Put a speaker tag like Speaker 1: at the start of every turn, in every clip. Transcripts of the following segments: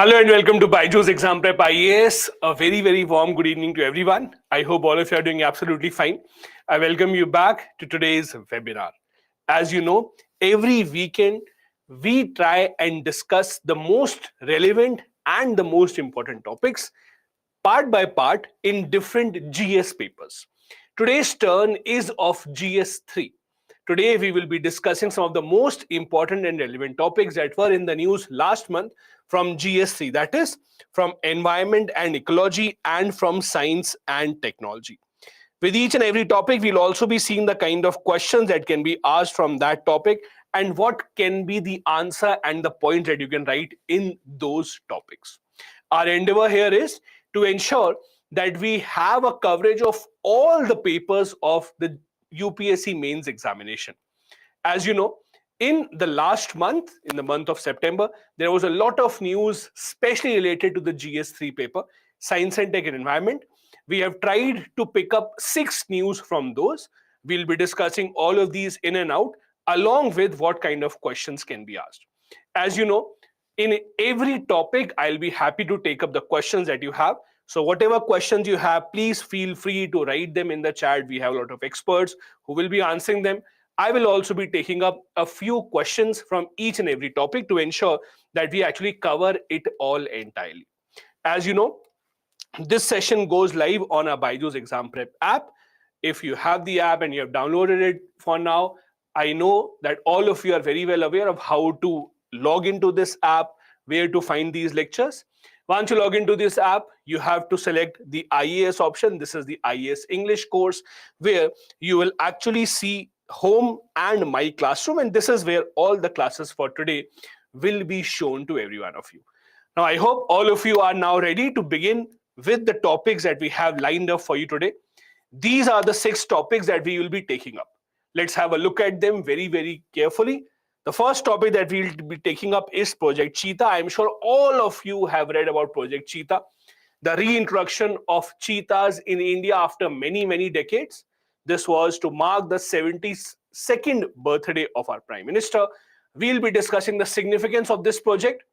Speaker 1: Hello and welcome to Byju's Exam Prep IAS. A very warm good evening to everyone. I hope all of you are doing absolutely fine. I welcome you back to today's webinar. As you know, every weekend we try and discuss the most relevant and the most important topics part by part in different GS papers. Today's turn is of GS3. Today, we will be discussing some of the most important and relevant topics that were in the news last month from GS3, that is, from environment and ecology and from science and technology. With each and every topic, we'll also be seeing the kind of questions that can be asked from that topic and what can be the answer and the points that you can write in those topics. Our endeavor here is to ensure that we have a coverage of all the papers of the UPSC mains examination. As you know, in the last month, in the month of September, there was a lot of news, especially related to the GS3 paper, Science and Tech and Environment. We have tried to pick up 6 news from those. We'll be discussing all of these in and out, along with what kind of questions can be asked. As you know, in every topic, I'll be happy to take up the questions that you have. So whatever questions you have, please feel free to write them in the chat. We have a lot of experts who will be answering them. I will also be taking up a few questions from each and every topic to ensure that we actually cover it all entirely. As you know, this session goes live on our Byju's Exam Prep app. If you have the app and you have downloaded it for now, I know that all of you are very well aware of how to log into this app, where to find these lectures. Once you log into this app, you have to select the IAS option. This is the IAS English course, where you will actually see home and my classroom, and this is where all the classes for today will be shown to every one of you. Now, I hope all of you are now ready to begin with the topics that we have lined up for you today. These are the 6 topics that we will be taking up. Let's have a look at them very carefully. The first topic that we'll be taking up is Project Cheetah. I'm sure all of you have read about Project Cheetah, the reintroduction of cheetahs in India after many decades. This was to mark the 72nd birthday of our Prime Minister. We'll be discussing the significance of this project,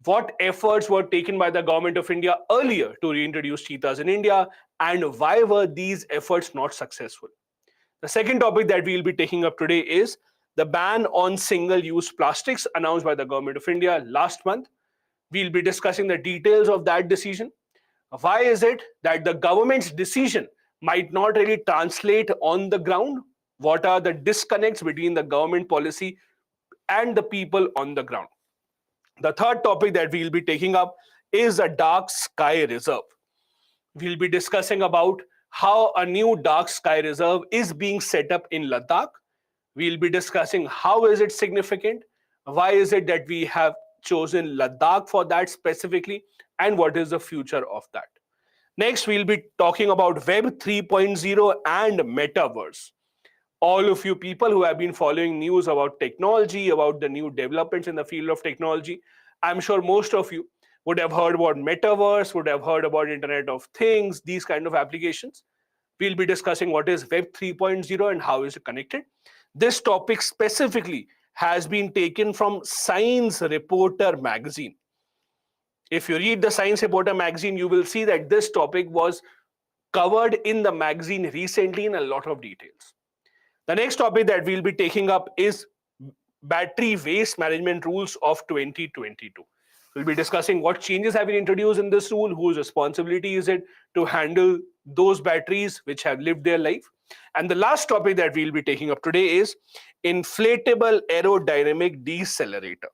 Speaker 1: what efforts were taken by the government of India earlier to reintroduce cheetahs in India, and why were these efforts not successful. The second topic that we'll be taking up today is the ban on single-use plastics announced by the government of India last month. We'll be discussing the details of that decision. Why is it that the government's decision might not really translate on the ground? What are the disconnects between the government policy and the people on the ground? The third topic that we'll be taking up is a dark sky reserve. We'll be discussing about how a new dark sky reserve is being set up in Ladakh. We'll be discussing how is it significant, why is it that we have chosen Ladakh for that specifically, and what is the future of that. Next, we'll be talking about Web 3.0 and Metaverse. All of you people who have been following news about technology, about the new developments in the field of technology, I'm sure most of you would have heard about Metaverse, would have heard about Internet of Things, these kind of applications. We'll be discussing what is Web 3.0 and how is it connected. This topic specifically has been taken from Science Reporter magazine. If you read the Science Reporter magazine, you will see that this topic was covered in the magazine recently in a lot of details. The next topic that we'll be taking up is battery waste management rules of 2022. We'll be discussing what changes have been introduced in this rule, whose responsibility is it to handle those batteries which have lived their life. And the last topic that we'll be taking up today is inflatable aerodynamic decelerator.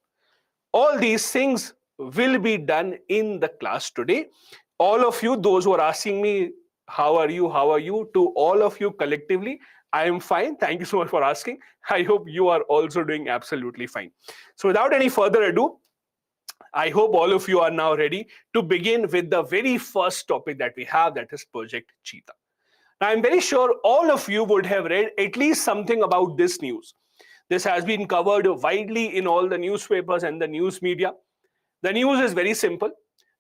Speaker 1: All these things will be done in the class today. All of you, those who are asking me, how are you, to all of you collectively, I am fine. Thank you so much for asking. I hope you are also doing absolutely fine. So without any further ado, I hope all of you are now ready to begin with the very first topic that we have, that is Project Cheetah. Now, I'm very sure all of you would have read at least something about this news. This has been covered widely in all the newspapers and the news media. The news is very simple.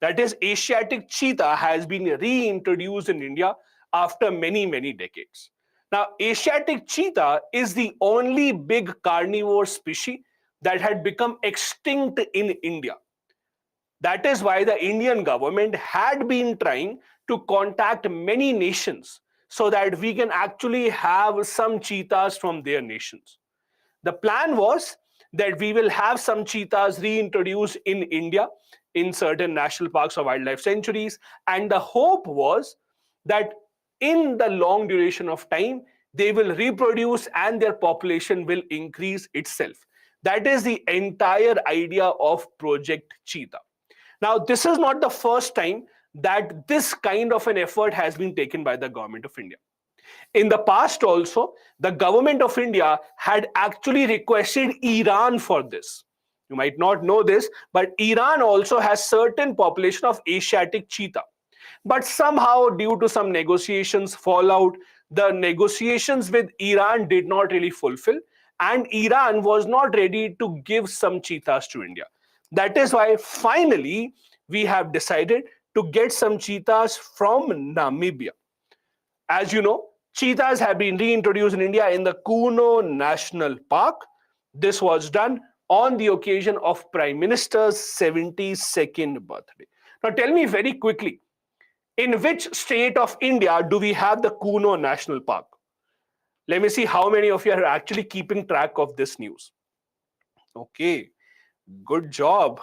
Speaker 1: That is, Asiatic cheetah has been reintroduced in India after many decades. Now, Asiatic cheetah is the only big carnivore species that had become extinct in India. That is why the Indian government had been trying to contact many nations so that we can actually have some cheetahs from their nations. The plan was that we will have some cheetahs reintroduced in India in certain national parks or wildlife sanctuaries. And the hope was that in the long duration of time, they will reproduce and their population will increase itself. That is the entire idea of Project Cheetah. Now, this is not the first time that this kind of an effort has been taken by the government of India. In the past also, the government of India had actually requested Iran for this. You might not know this, but Iran also has certain population of Asiatic cheetah. But somehow, due to some negotiations fallout, the negotiations with Iran did not really fulfill, and Iran was not ready to give some cheetahs to India. That is why finally we have decided to get some cheetahs from Namibia. As you know, cheetahs have been reintroduced in India in the Kuno National Park. This was done on the occasion of Prime Minister's 72nd birthday. Now tell me very quickly, in which state of India do we have the Kuno National Park? Let me see how many of you are actually keeping track of this news. Okay, good job.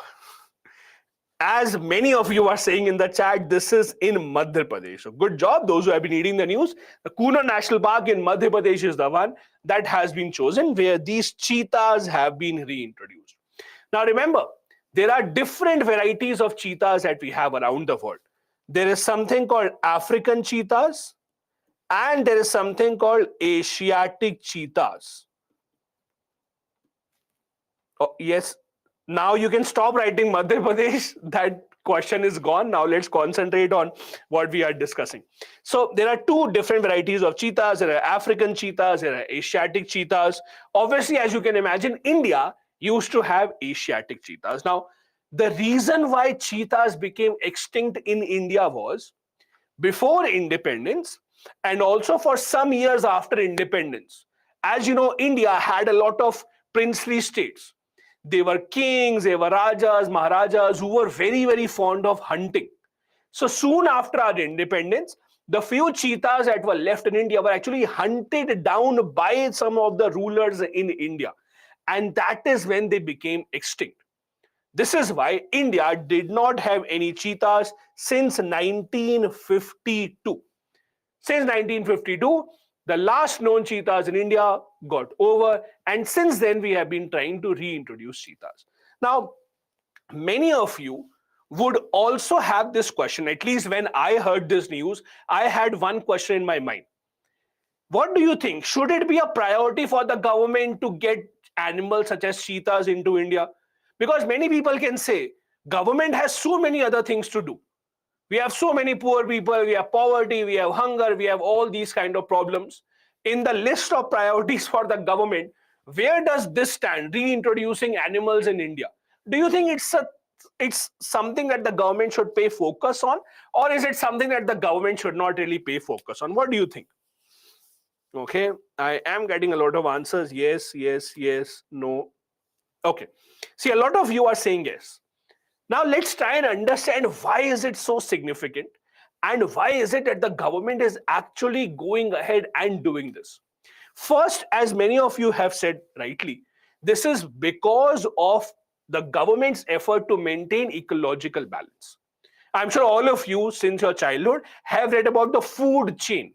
Speaker 1: As many of you are saying in the chat, this is in Madhya Pradesh. So good job, those who have been reading the news. The Kuno National Park in Madhya Pradesh is the one that has been chosen where these cheetahs have been reintroduced. Now remember, there are different varieties of cheetahs that we have around the world. There is something called African cheetahs and there is something called Asiatic cheetahs. Oh, yes. Now you can stop writing Madhya Pradesh. That question is gone. Now let's concentrate on what we are discussing. So there are two different varieties of cheetahs. There are African cheetahs, there are Asiatic cheetahs. Obviously, as you can imagine, India used to have Asiatic cheetahs. Now, the reason why cheetahs became extinct in India was before independence and also for some years after independence. As you know, India had a lot of princely states. They were kings, they were rajas, maharajas who were very, very fond of hunting. So soon after our independence, the few cheetahs that were left in India were actually hunted down by some of the rulers in India. And that is when they became extinct. This is why India did not have any cheetahs since 1952. Since 1952, the last known cheetahs in India got over, and since then we have been trying to reintroduce cheetahs. Now, many of you would also have this question. At least when I heard this news, I had one question in my mind. What do you think? Should it be a priority for the government to get animals such as cheetahs into India? Because many people can say, government has so many other things to do. We have so many poor people, we have poverty, we have hunger, we have all these kind of problems. In the list of priorities for the government, where does this stand, reintroducing animals in India? Do you think it's something that the government should pay focus on, or is it something that the government should not really pay focus on? What do you think? Okay, I am getting a lot of answers. Yes, yes, yes, no. Okay, see, a lot of you are saying yes. Now let's try and understand why is it so significant and why is it that the government is actually going ahead and doing this. First, as many of you have said rightly, this is because of the government's effort to maintain ecological balance. I'm sure all of you since your childhood have read about the food chain.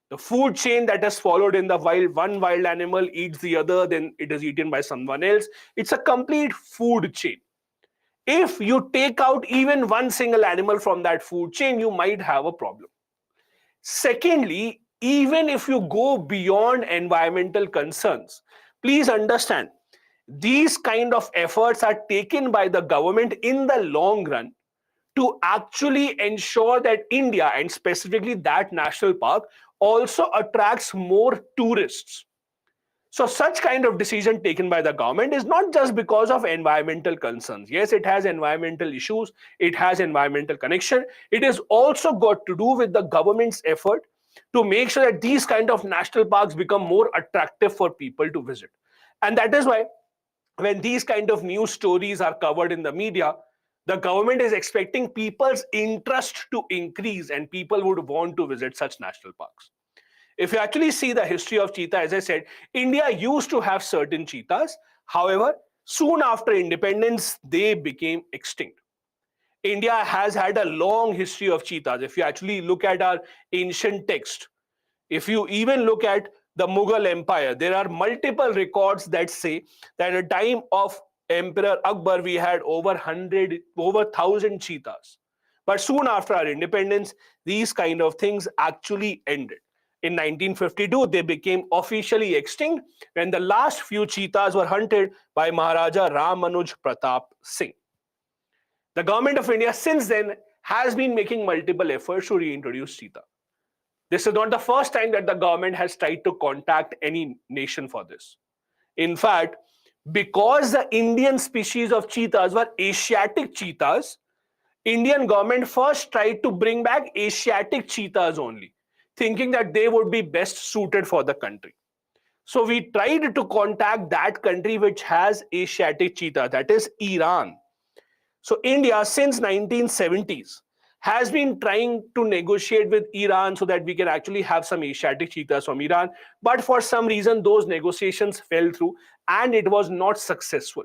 Speaker 1: The food chain that is followed in the wild, one wild animal eats the other, then it is eaten by someone else. It's a complete food chain. If you take out even one single animal from that food chain, you might have a problem. Secondly, even if you go beyond environmental concerns, please understand, these kind of efforts are taken by the government in the long run to actually ensure that India, and specifically that national park, also attracts more tourists. So such kind of decision taken by the government is not just because of environmental concerns. Yes, it has environmental issues, it has environmental connection. It is also got to do with the government's effort to make sure that these kind of national parks become more attractive for people to visit. And that is why when these kind of news stories are covered in the media, The government is expecting people's interest to increase and people would want to visit such national parks. If you actually see the history of cheetah, as I said, India used to have certain cheetahs. However, soon after independence, they became extinct. India has had a long history of cheetahs. If you actually look at our ancient text, if you even look at the Mughal Empire, there are multiple records that say that at the time of Emperor Akbar, we had over 1,000 cheetahs. But soon after our independence, these kind of things actually ended. In 1952, they became officially extinct when the last few cheetahs were hunted by Maharaja Ram Manuj Pratap Singh. The government of India since then has been making multiple efforts to reintroduce cheetah. This is not the first time that the government has tried to contact any nation for this. In fact, because the Indian species of cheetahs were Asiatic cheetahs, Indian government first tried to bring back Asiatic cheetahs only, thinking that they would be best suited for the country. So we tried to contact that country which has Asiatic cheetah, that is Iran. So India since 1970s has been trying to negotiate with Iran so that we can actually have some Asiatic cheetahs from Iran. But for some reason, those negotiations fell through and it was not successful.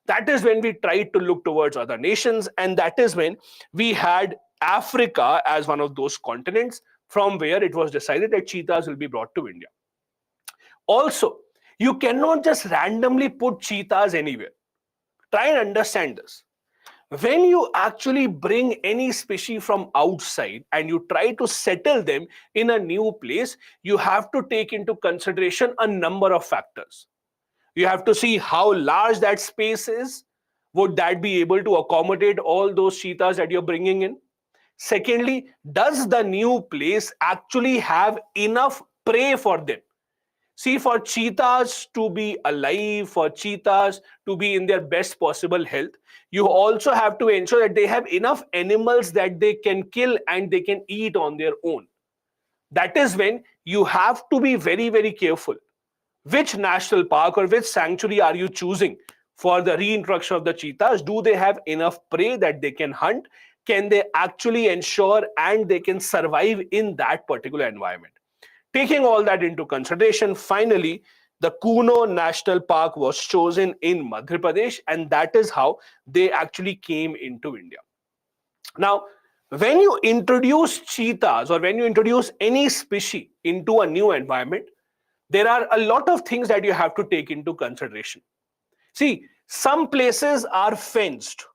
Speaker 1: That is when we tried to look towards other nations, and that is when we had Africa as one of those continents from where it was decided that cheetahs will be brought to India. Also, you cannot just randomly put cheetahs anywhere. Try and understand this. When you actually bring any species from outside and you try to settle them in a new place, you have to take into consideration a number of factors. You have to see how large that space is. Would that be able to accommodate all those cheetahs that you're bringing in? Secondly, does the new place actually have enough prey for them? See, for cheetahs to be alive, for cheetahs to be in their best possible health, you also have to ensure that they have enough animals that they can kill and they can eat on their own. That is when you have to be very, very careful. Which national park or which sanctuary are you choosing for the reintroduction of the cheetahs? Do they have enough prey that they can hunt? Can they actually ensure and they can survive in that particular environment? Taking all that into consideration, finally, the Kuno National Park was chosen in Madhya Pradesh, and that is how they actually came into India. Now, when you introduce cheetahs or when you introduce any species into a new environment, there are a lot of things that you have to take into consideration. See, some places are fenced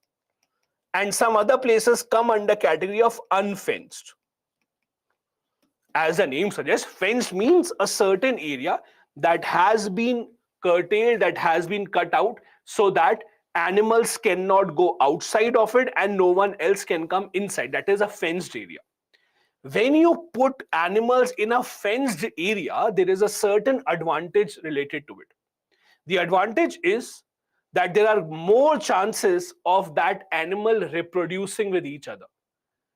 Speaker 1: and some other places come under category of unfenced. As the name suggests, fenced means a certain area that has been curtailed, that has been cut out so that animals cannot go outside of it and no one else can come inside. That is a fenced area. When you put animals in a fenced area, there is a certain advantage related to it. The advantage is that there are more chances of that animal reproducing with each other.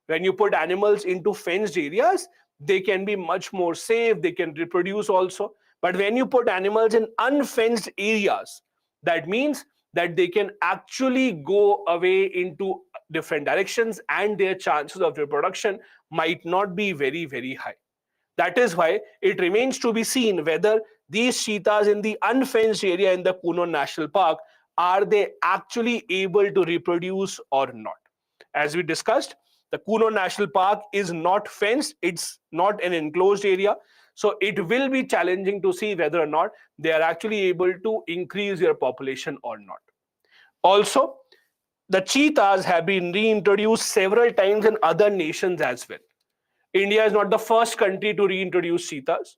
Speaker 1: When you put animals into fenced areas, they can be much more safe, they can reproduce also. But when you put animals in unfenced areas, that means that they can actually go away into different directions and their chances of reproduction might not be very, very high. That is why it remains to be seen whether these cheetahs in the unfenced area in the Kuno National Park, are they actually able to reproduce or not. As we discussed, the Kuno National Park is not fenced, it's not an enclosed area. So it will be challenging to see whether or not they are actually able to increase their population or not. Also, the cheetahs have been reintroduced several times in other nations as well. India is not the first country to reintroduce cheetahs.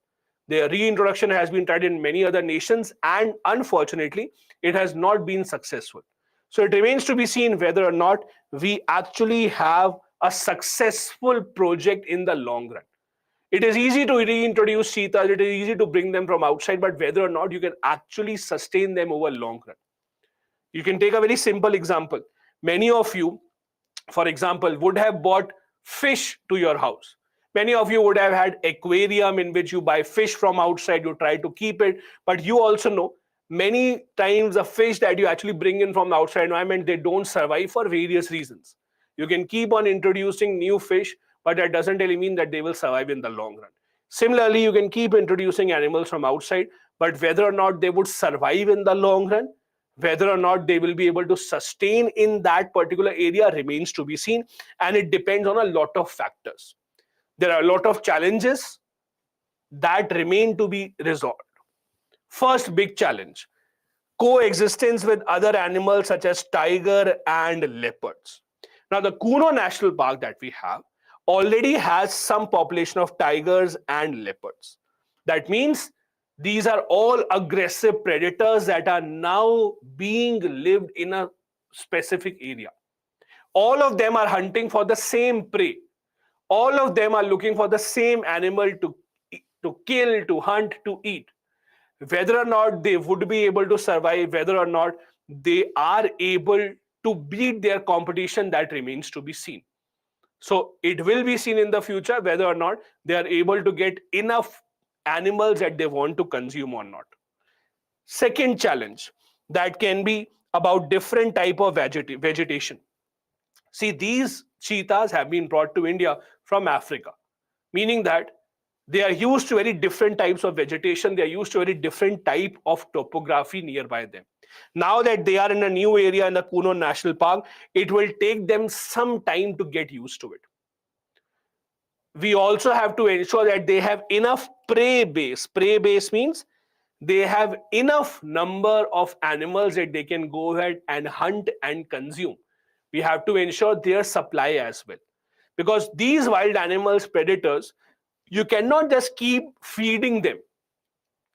Speaker 1: Their reintroduction has been tried in many other nations and unfortunately, it has not been successful. So it remains to be seen whether or not we actually have a successful project in the long run. It is easy to reintroduce cheetahs, it is easy to bring them from outside, but whether or not you can actually sustain them over long run. You can take a very simple example. Many of you, for example, would have bought fish to your house. Many of you would have had aquarium in which you buy fish from outside, you try to keep it, but you also know many times the fish that you actually bring in from the outside environment, they don't survive for various reasons. You can keep on introducing new fish, but that doesn't really mean that they will survive in the long run. Similarly, you can keep introducing animals from outside, but whether or not they would survive in the long run, whether or not they will be able to sustain in that particular area remains to be seen, and it depends on a lot of factors. There are a lot of challenges that remain to be resolved. First big challenge: coexistence with other animals such as tiger and leopards. Now, the Kuno National Park that we have already has some population of tigers and leopards. That means these are all aggressive predators that are now being lived in a specific area. All of them are hunting for the same prey. All of them are looking for the same animal to kill, to hunt, to eat. Whether or not they would be able to survive, whether or not they are able to beat their competition, that remains to be seen. So it will be seen in the future whether or not they are able to get enough animals that they want to consume or not. Second challenge that can be about different type of vegetation. See, these cheetahs have been brought to India from Africa, meaning that they are used to very different types of vegetation. They are used to very different type of topography nearby them. Now that they are in a new area in the Kuno National Park, it will take them some time to get used to it. We also have to ensure that they have enough prey base. Prey base means they have enough number of animals that they can go ahead and hunt and consume. We have to ensure their supply as well, because these wild animals, predators, you cannot just keep feeding them.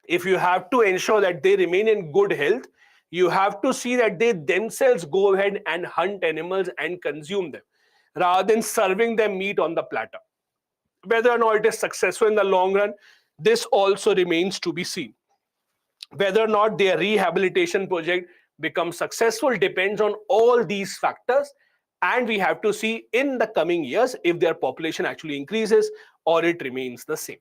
Speaker 1: If you have to ensure that they remain in good health, you have to see that they themselves go ahead and hunt animals and consume them rather than serving them meat on the platter. Whether or not it is successful in the long run, this also remains to be seen. Whether or not their rehabilitation project becomes successful depends on all these factors, and we have to see in the coming years if their population actually increases or it remains the same.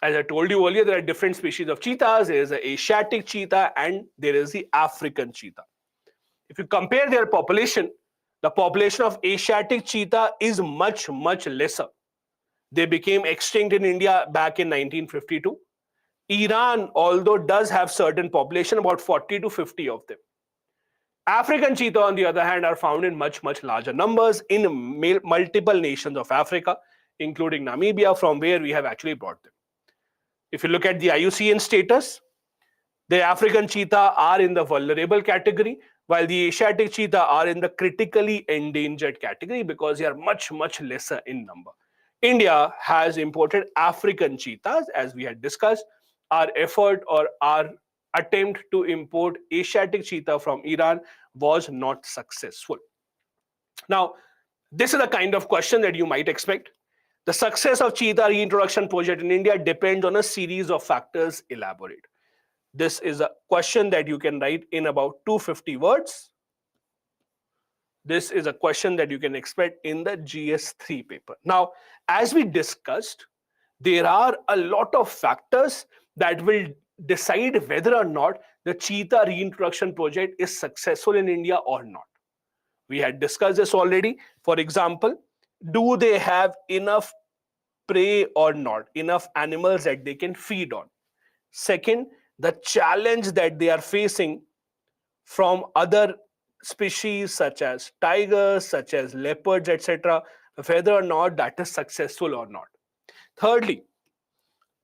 Speaker 1: As I told you earlier, there are different species of cheetahs. There is the Asiatic cheetah and there is the African cheetah. If you compare their population, the population of Asiatic cheetah is much, much lesser. They became extinct in India back in 1952. Iran, although does have certain population, about 40 to 50 of them. African cheetah, on the other hand, are found in much, much larger numbers in multiple nations of Africa, including Namibia, from where we have actually brought them. If you look at the IUCN status, the African cheetah are in the vulnerable category, while the Asiatic cheetah are in the critically endangered category because they are much, much lesser in number. India has imported African cheetahs, as we had discussed. Our effort or our attempt to import Asiatic cheetah from Iran was not successful. Now, this is the kind of question that you might expect. The success of cheetah reintroduction project in India depends on a series of factors. Elaborate. This is a question that you can write in about 250 words. This is a question that you can expect in the GS3 paper. Now, as we discussed, there are a lot of factors that will decide whether or not the cheetah reintroduction project is successful in India or not. We had discussed this already. For example, do they have enough prey or not, enough animals that they can feed on? Second, the challenge that they are facing from other species such as tigers, such as leopards, etc., whether or not that is successful or not. Thirdly,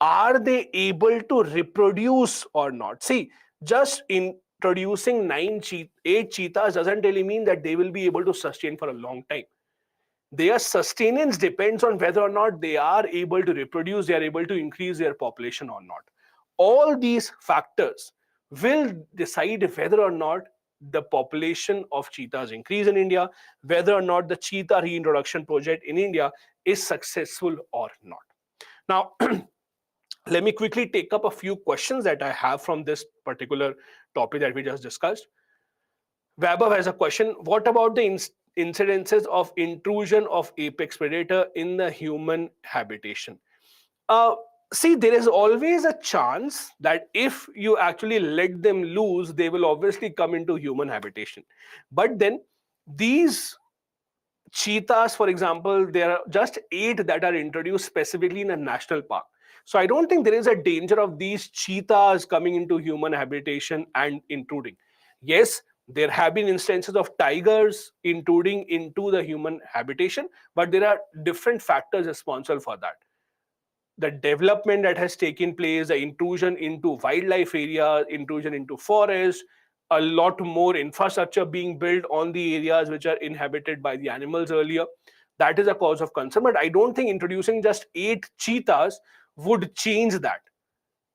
Speaker 1: are they able to reproduce or not? See, just introducing 8 cheetahs doesn't really mean that they will be able to sustain for a long time. Their sustenance depends on whether or not they are able to reproduce, they are able to increase their population or not. All these factors will decide whether or not the population of cheetahs increase in India, whether or not the cheetah reintroduction project in India is successful or not. Now, let me quickly take up a few questions that I have from this particular topic that we just discussed. Vaibhav has a question. What about the incidences of intrusion of apex predator in the human habitation? See, there is always a chance that if you actually let them loose, they will obviously come into human habitation. But then these cheetahs, for example, there are just 8 that are introduced specifically in a national park. So I don't think there is a danger of these cheetahs coming into human habitation and intruding. Yes, there have been instances of tigers intruding into the human habitation, but there are different factors responsible for that. The development that has taken place, the intrusion into wildlife areas, intrusion into forests, a lot more infrastructure being built on the areas which are inhabited by the animals earlier. That is a cause of concern. But I don't think introducing just 8 cheetahs would change that.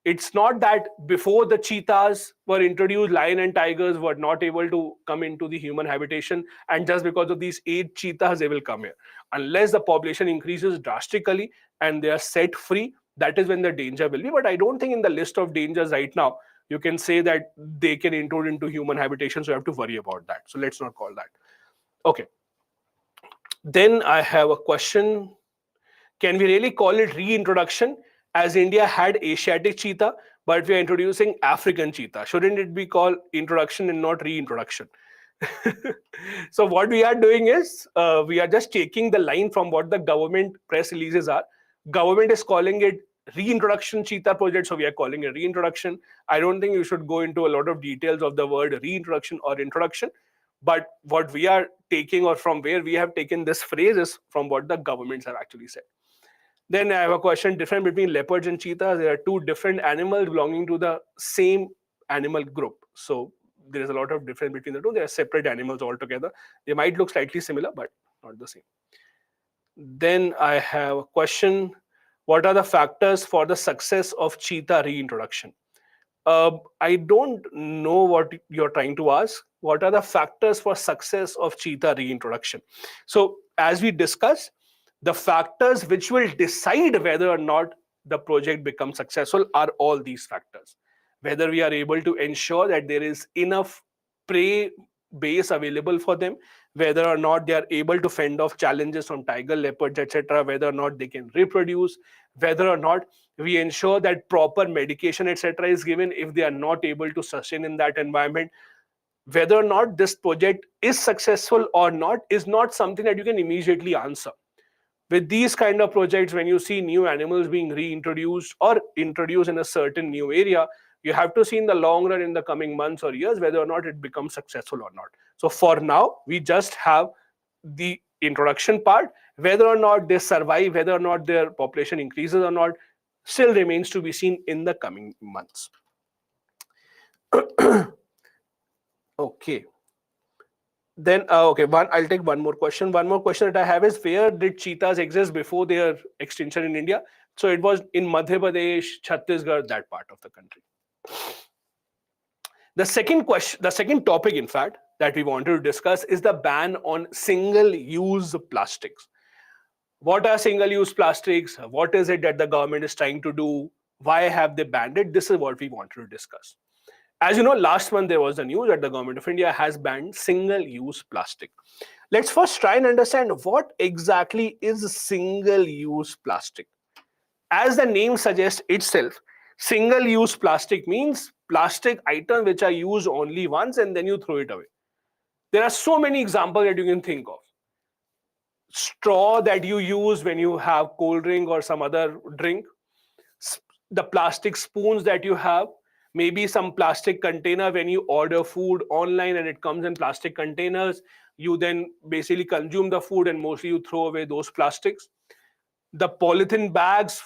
Speaker 1: It's not that before the cheetahs were introduced, lion and tigers were not able to come into the human habitation, and just because of these 8 cheetahs, they will come here. Unless the population increases drastically and they are set free, that is when the danger will be. But I don't think in the list of dangers right now, you can say that they can intrude into human habitation, so you have to worry about that. So let's not call that. Okay. Then I have a question. Can we really call it reintroduction, as India had Asiatic cheetah, but we are introducing African cheetah? Shouldn't it be called introduction and not reintroduction? So what we are doing is we are just taking the line from what the government press releases are. Government is calling it reintroduction cheetah project, so we are calling it reintroduction. I don't think you should go into a lot of details of the word reintroduction or introduction, but what we are taking, or from where we have taken this phrase, is from what the governments have actually said. Then I have a question, difference between leopards and cheetahs. There are 2 different animals belonging to the same animal group. So there is a lot of difference between the two. They are separate animals altogether. They might look slightly similar, but not the same. Then I have a question, what are the factors for the success of cheetah reintroduction? I don't know what you're trying to ask. What are the factors for success of cheetah reintroduction? So as we discussed, the factors which will decide whether or not the project becomes successful are all these factors. Whether we are able to ensure that there is enough prey base available for them, whether or not they are able to fend off challenges from tiger, leopards, etc., whether or not they can reproduce, whether or not we ensure that proper medication, etc., is given if they are not able to sustain in that environment. Whether or not this project is successful or not is not something that you can immediately answer. With these kind of projects, when you see new animals being reintroduced or introduced in a certain new area, you have to see in the long run, in the coming months or years, whether or not it becomes successful or not. So for now, we just have the introduction part. Whether or not they survive, whether or not their population increases or not, still remains to be seen in the coming months. Okay. Then okay, I'll take one more question. One more question that I have is, where did cheetahs exist before their extinction in India? So it was in Madhya Pradesh, Chhattisgarh, that part of the country. The second question, the second topic, in fact, that we wanted to discuss is the ban on single-use plastics. What are single-use plastics? What is it that the government is trying to do? Why have they banned it? This is what we wanted to discuss. As you know, last month there was the news that the government of India has banned single-use plastic. Let's first try and understand what exactly is single-use plastic. As the name suggests itself, single-use plastic means plastic items which are used only once and then you throw it away. There are so many examples that you can think of. Straw that you use when you have cold drink or some other drink, the plastic spoons that you have, maybe some plastic container when you order food online and it comes in plastic containers, you then basically consume the food and mostly you throw away those plastics. The polythene bags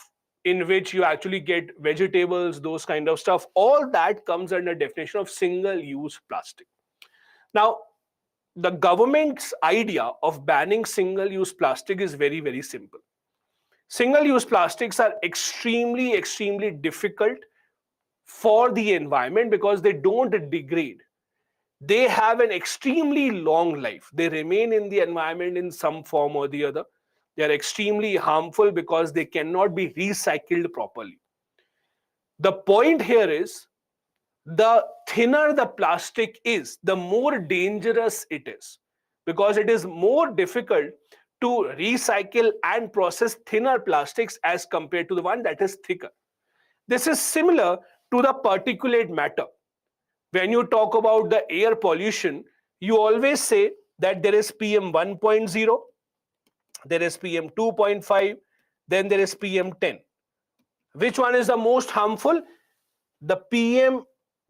Speaker 1: in which you actually get vegetables, those kind of stuff, all that comes under definition of single-use plastic. Now, the government's idea of banning single-use plastic is very, very simple. Single-use plastics are extremely difficult for the environment because they don't degrade. They have an extremely long life. They remain in the environment in some form or the other. They are extremely harmful because they cannot be recycled properly. The point here is, the thinner the plastic is, the more dangerous it is, because it is more difficult to recycle and process thinner plastics as compared to the one that is thicker. This is similar to the particulate matter. When you talk about the air pollution, you always say that there is PM 1.0, there is PM 2.5, then there is PM 10. Which one is the most harmful? The PM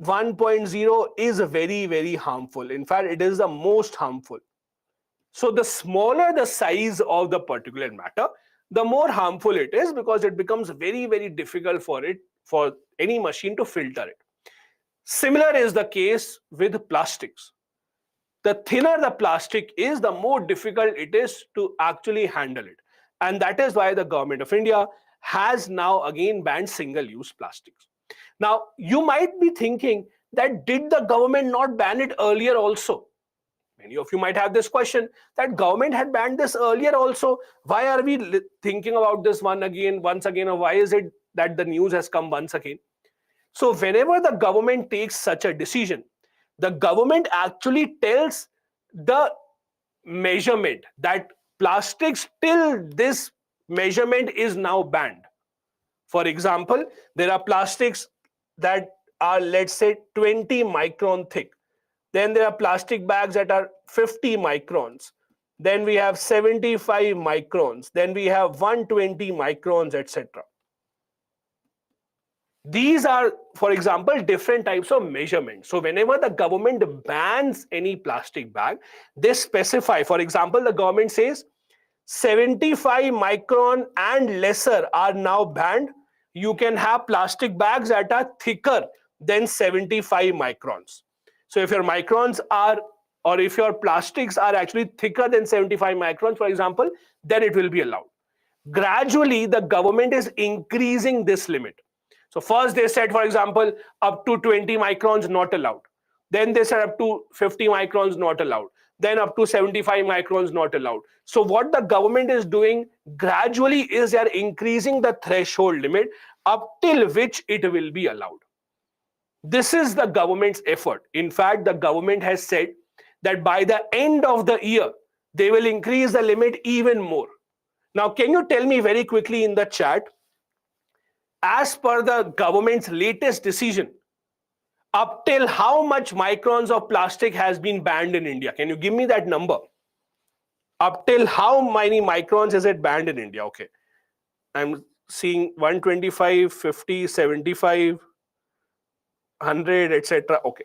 Speaker 1: 1.0 is very, very harmful. In fact, it is the most harmful. So the smaller the size of the particulate matter, the more harmful it is, because it becomes very, very difficult for any machine to filter it. Similar is the case with plastics. The thinner the plastic is, the more difficult it is to actually handle it. And that is why the government of India has now again banned single-use plastics. Now, you might be thinking that did the government not ban it earlier also? Many of you might have this question, that government had banned this earlier also. Why are we thinking about this once again, or why is it that the news has come once again? So whenever the government takes such a decision, the government actually tells the measurement that plastics till this measurement is now banned. For example, there are plastics that are, let's say, 20 micron thick. Then there are plastic bags that are 50 microns. Then we have 75 microns. Then we have 120 microns, etc. These are, for example, different types of measurements. So whenever the government bans any plastic bag, they specify, for example, the government says 75 micron and lesser are now banned. You can have plastic bags that are thicker than 75 microns. So if your microns are, or if your plastics are actually thicker than 75 microns, for example, then it will be allowed. Gradually, the government is increasing this limit. So first they said, for example, up to 20 microns not allowed. Then they said up to 50 microns not allowed. Then up to 75 microns not allowed. So what the government is doing gradually is they are increasing the threshold limit up till which it will be allowed. This is the government's effort. In fact, the government has said that by the end of the year, they will increase the limit even more. Now, can you tell me very quickly in the chat, as per the government's latest decision, up till how much microns of plastic has been banned in India? Can you give me that number? Up till how many microns is it banned in India? Okay. I'm seeing 125, 50, 75, 100, etc. Okay.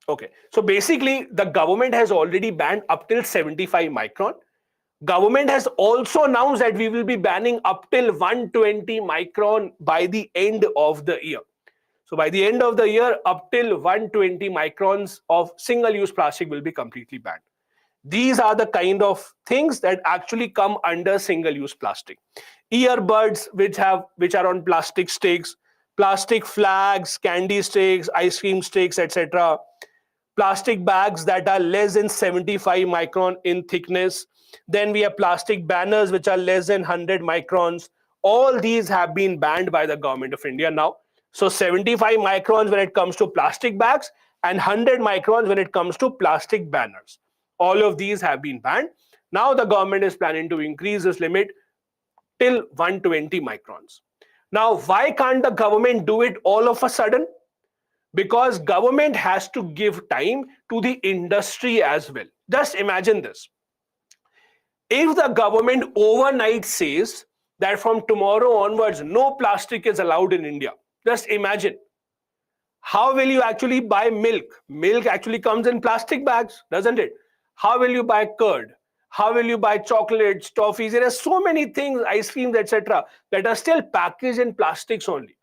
Speaker 1: Okay. So basically, the government has already banned up till 75 micron. Government has also announced that we will be banning up till 120 micron by the end of the year. So by the end of the year, up till 120 microns of single-use plastic will be completely banned. These are the kind of things that actually come under single-use plastic. Earbuds which are on plastic sticks, plastic flags, candy sticks, ice cream sticks, etc. Plastic bags that are less than 75 micron in thickness. Then we have plastic banners which are less than 100 microns. All these have been banned by the government of India now. So 75 microns when it comes to plastic bags and 100 microns when it comes to plastic banners. All of these have been banned. Now the government is planning to increase this limit till 120 microns. Now, why can't the government do it all of a sudden? Because government has to give time to the industry as well. Just imagine this. If the government overnight says that from tomorrow onwards, no plastic is allowed in India, just imagine, how will you actually buy milk? Milk actually comes in plastic bags, doesn't it? How will you buy curd? How will you buy chocolates, toffees? There are so many things, ice creams, etc., that are still packaged in plastics only.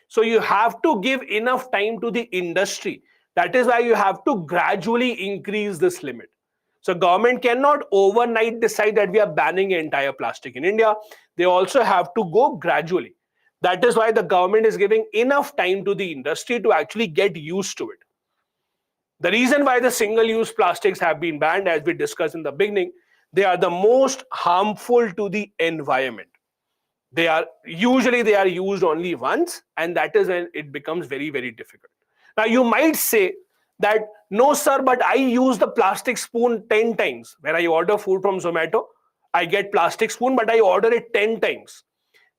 Speaker 1: So you have to give enough time to the industry. That is why you have to gradually increase this limit. So government cannot overnight decide that we are banning entire plastic in India. They also have to go gradually. That is why the government is giving enough time to the industry to actually get used to it. The reason why the single-use plastics have been banned, as we discussed in the beginning, they are the most harmful to the environment. They are used only once, and that is when it becomes very, very difficult. Now, you might say that no sir, but I use the plastic spoon 10 times. When I order food from Zomato, I get plastic spoon, but I order it 10 times.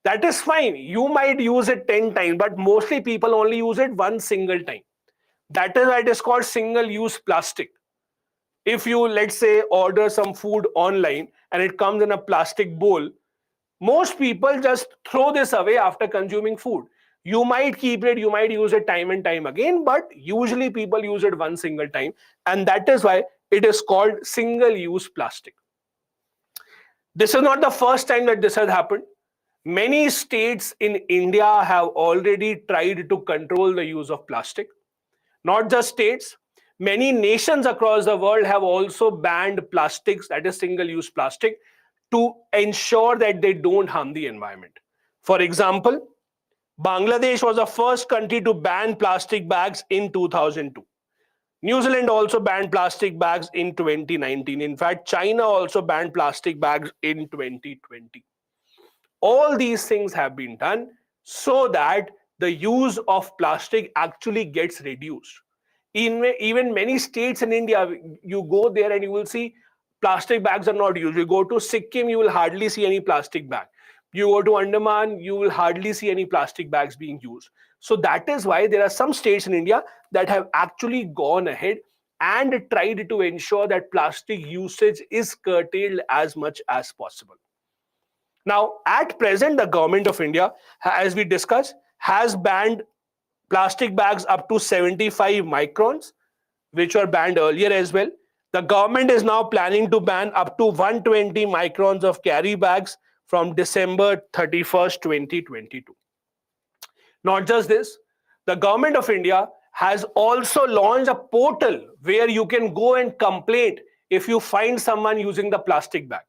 Speaker 1: That is fine. You might use it 10 times, but mostly people only use it one single time. That is why it is called single use plastic. If you, let's say, order some food online and it comes in a plastic bowl, most people just throw this away after consuming food. You might keep it, you might use it time and time again, but usually people use it one single time, and that is why it is called single use plastic. This is not the first time that this has happened. Many states in India have already tried to control the use of plastic. Not just states, many nations across the world have also banned plastics, that is single use plastic, to ensure that they don't harm the environment. For example, Bangladesh was the first country to ban plastic bags in 2002. New Zealand also banned plastic bags in 2019. In fact, China also banned plastic bags in 2020. All these things have been done so that the use of plastic actually gets reduced. Even many states in India, you go there and you will see plastic bags are not used. You go to Sikkim, you will hardly see any plastic bag. You go to Andaman, you will hardly see any plastic bags being used. So that is why there are some states in India that have actually gone ahead and tried to ensure that plastic usage is curtailed as much as possible. Now, at present, the government of India, as we discussed, has banned plastic bags up to 75 microns, which were banned earlier as well. The government is now planning to ban up to 120 microns of carry bags from December 31st, 2022. Not just this, the government of India has also launched a portal where you can go and complain if you find someone using the plastic bag.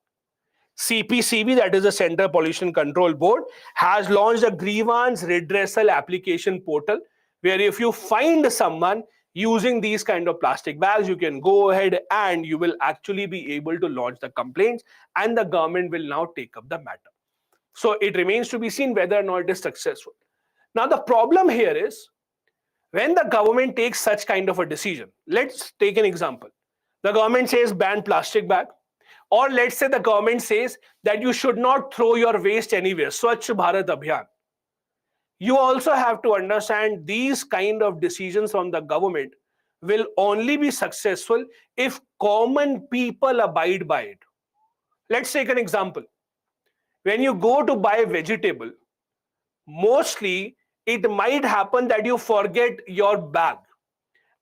Speaker 1: CPCB, that is the Central Pollution Control Board, has launched a grievance redressal application portal where if you find someone using these kind of plastic bags, you can go ahead and you will actually be able to launch the complaints, and the government will now take up the matter. So it remains to be seen whether or not it is successful. Now the problem here is when the government takes such kind of a decision. Let's take an example. The government says ban plastic bag, or let's say the government says that you should not throw your waste anywhere, Swachh Bharat Abhiyan. You also have to understand these kind of decisions from the government will only be successful if common people abide by it. Let's take an example. When you go to buy a vegetable, mostly it might happen that you forget your bag.